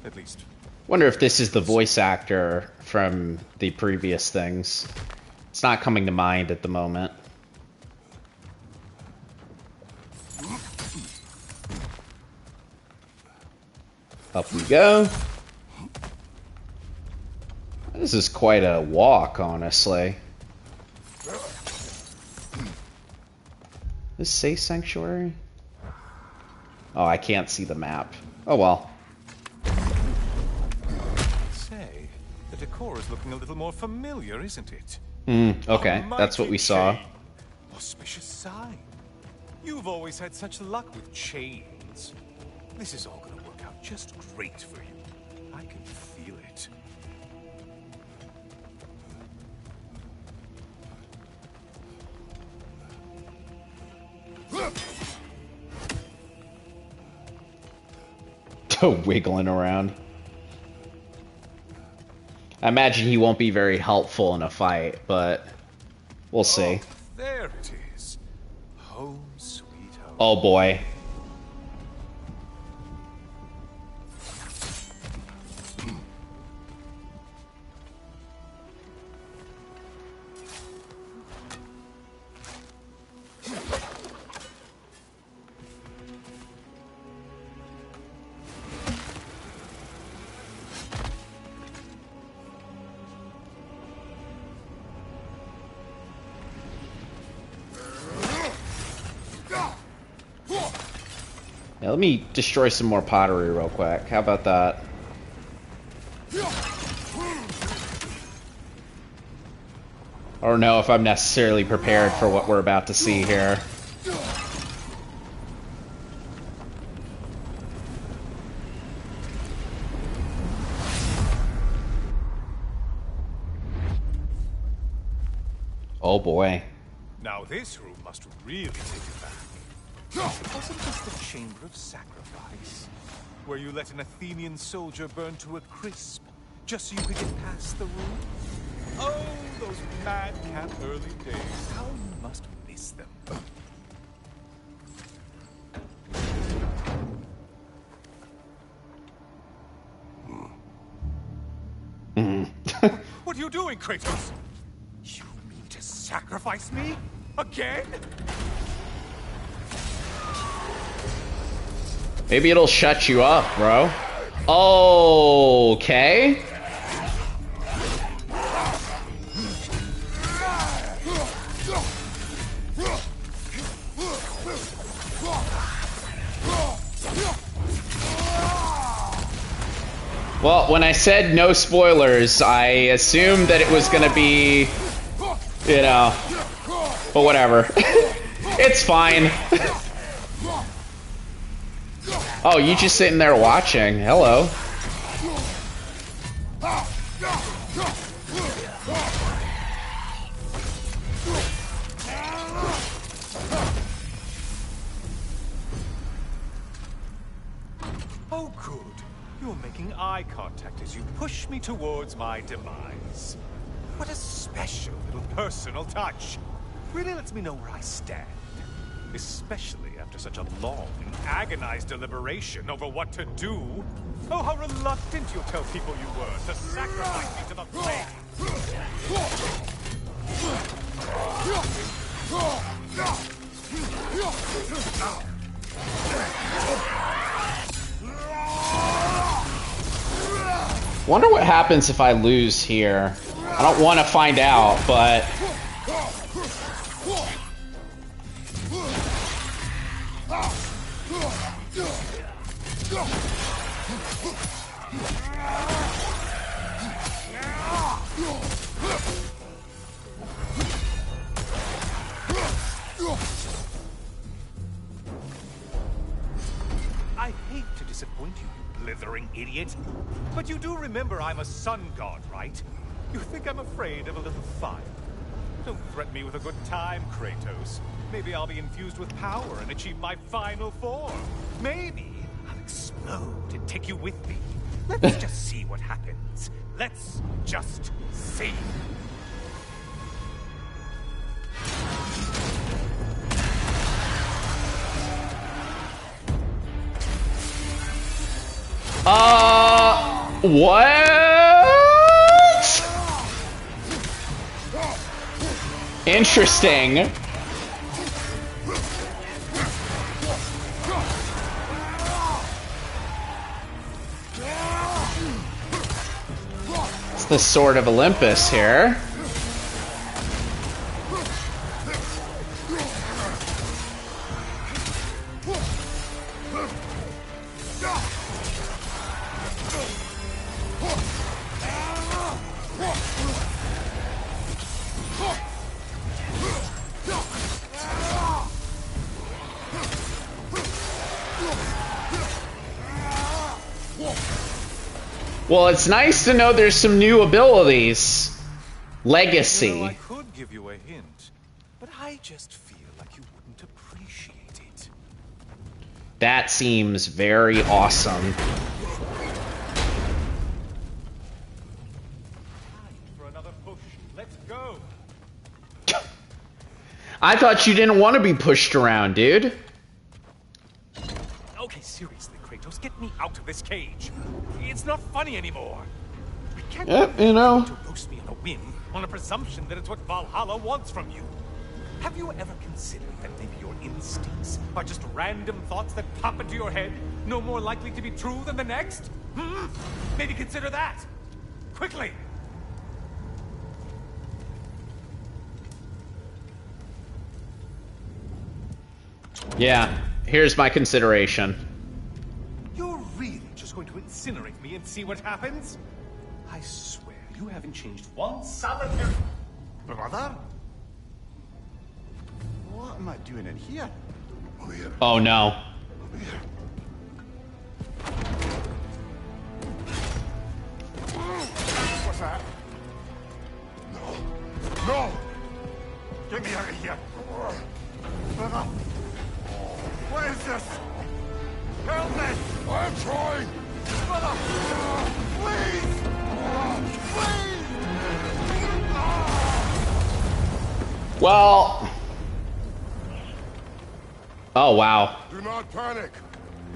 At least... Wonder if this is the voice actor from the previous things. It's not coming to mind at the moment. Up we go. This is quite a walk, honestly. This say sanctuary? Oh, I can't see the map. Oh well. Say, the decor is looking a little more familiar, isn't it? Okay, that's what we saw. Chain. Auspicious sign. You've always had such luck with chains. This is all gonna work out just great for you. I can feel it. Wiggling around. I imagine he won't be very helpful in a fight, but we'll see. Oh, there it is. Home sweet home. Oh boy. Yeah, let me destroy some more pottery real quick. How about that? I don't know if I'm necessarily prepared for what we're about to see here. Oh boy. Now this room must really take you back. Wasn't this the Chamber of Sacrifice? Where you let an Athenian soldier burn to a crisp, just so you could get past the room? Oh, those mad cat early days. How you must miss them. What are you doing, Kratos? You mean to sacrifice me? Again? Maybe it'll shut you up, bro. Okay. Well, when I said no spoilers, I assumed that it was gonna be, you know, but whatever. It's fine. Oh, you just sitting there watching. Hello. Oh, good. You're making eye contact as you push me towards my demise. What a special little personal touch. Really lets me know where I stand. Especially after such a long and agonized deliberation over what to do. Oh, how reluctant you'll tell people you were to sacrifice me to the flames. Wonder what happens if I lose here. I don't want to find out, but... I hate to disappoint you, you blithering idiot. But you do remember I'm a sun god, right? You think I'm afraid of a little fire? Don't threaten me with a good time, Kratos. Maybe I'll be infused with power and achieve my final form. Maybe I'll explode and take you with me. Let's just see what happens. Let's just see. What? Interesting. It's the Sword of Olympus here. Well, it's nice to know there's some new abilities. Legacy. You know, I could give you a hint, but I just feel like you wouldn't appreciate it. That seems very awesome. For another push, let's go. I thought you didn't want to be pushed around, dude. Okay, seriously, Kratos, get me out of this cage. It's not funny anymore. I can't You know. to roast me on a whim on a presumption that it's what Valhalla wants from you. Have you ever considered that maybe your instincts are just random thoughts that pop into your head, no more likely to be true than the next? Maybe consider that. Quickly. Yeah, here's my consideration. You're really just going to incinerate me and see what happens? I swear you haven't changed one solitary... Brother? What am I doing in here? Over here. Oh no. Over here. What's that? No! No! Get me out of here! Brother! What is this? Help me! I'm trying! Brother! Please! Please! Well... Oh, wow. Do not panic.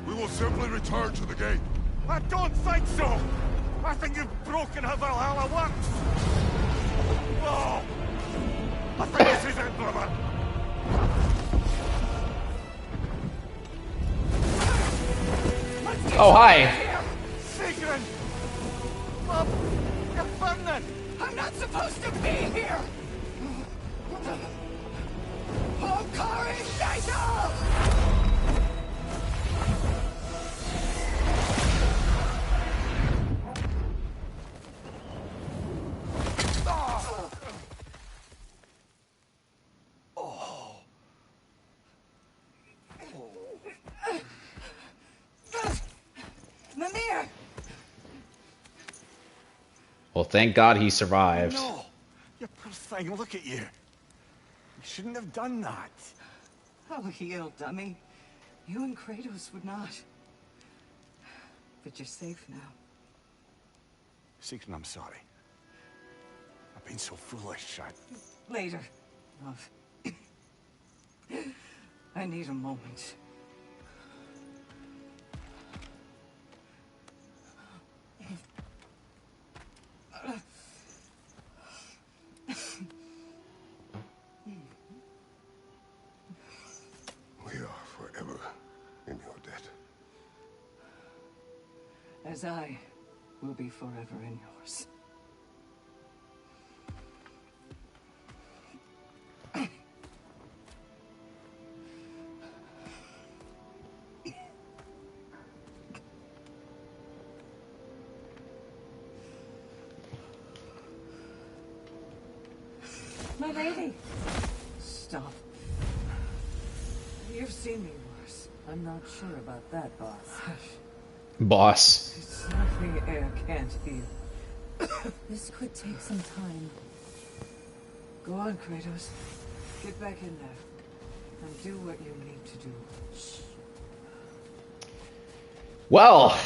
We will simply return to the gate. I don't think so! I think you've broken how Valhalla works! Whoa! I think this is it, brother! Oh, hi. Sigrun! Bob, you're burning! I'm not supposed to be here! Oh, Kari, Mimir! Well, thank God he survived. No! You poor thing, look at you! You shouldn't have done that. Oh, heal, dummy. You and Kratos would not. But you're safe now. Sigrun, I'm sorry. I've been so foolish. Later, love. I need a moment. We are forever in your debt. As I will be forever in yours. My lady! Stop. You've seen me worse. I'm not sure about that, boss. Boss. It's nothing air can't heal. This could take some time. Go on, Kratos. Get back in there. And do what you need to do. Well,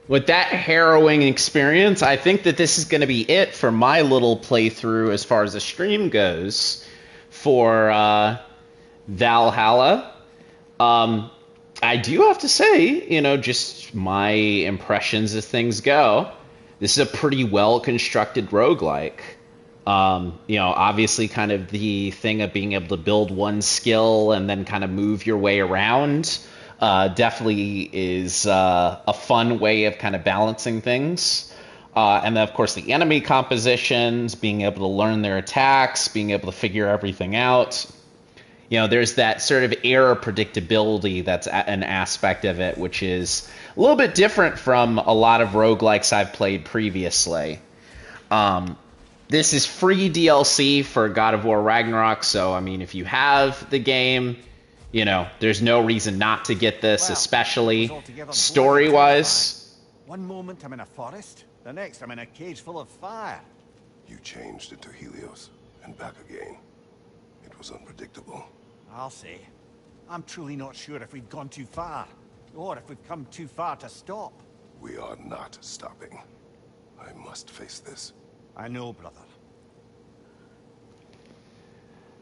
with that harrowing experience, I think that this is going to be it for my little playthrough as far as the stream goes for Valhalla. I do have to say, you know, just my impressions as things go, this is a pretty well-constructed roguelike. You know, obviously kind of the thing of being able to build one skill and then kind of move your way around definitely is a fun way of kind of balancing things. And then, of course, the enemy compositions, being able to learn their attacks, being able to figure everything out. You know, there's that sort of error predictability that's an aspect of it, which is a little bit different from a lot of roguelikes I've played previously. This is free DLC for God of War Ragnarok, so, I mean, if you have the game, you know, there's no reason not to get this, especially story-wise. One moment I'm in a forest, the next I'm in a cage full of fire. You changed into Helios and back again. It was unpredictable. I'll say. I'm truly not sure if we've gone too far, or if we've come too far to stop. We are not stopping. I must face this. I know, brother.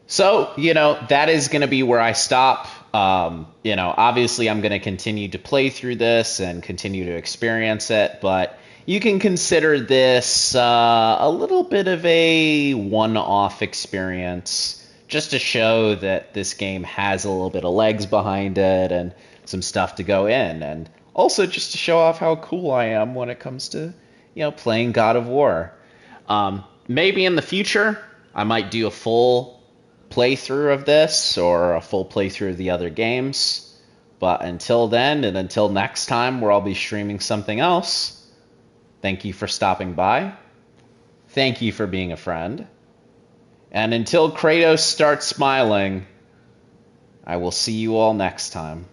So, you know, that is going to be where I stop. You know, obviously I'm going to continue to play through this and continue to experience it, but you can consider this a little bit of a one-off experience, just to show that this game has a little bit of legs behind it and some stuff to go in, and also just to show off how cool I am when it comes to, you know, playing God of War. Maybe in the future, I might do a full playthrough of this or a full playthrough of the other games. But until then, and until next time where I'll be streaming something else, thank you for stopping by. Thank you for being a friend. And until Kratos starts smiling, I will see you all next time.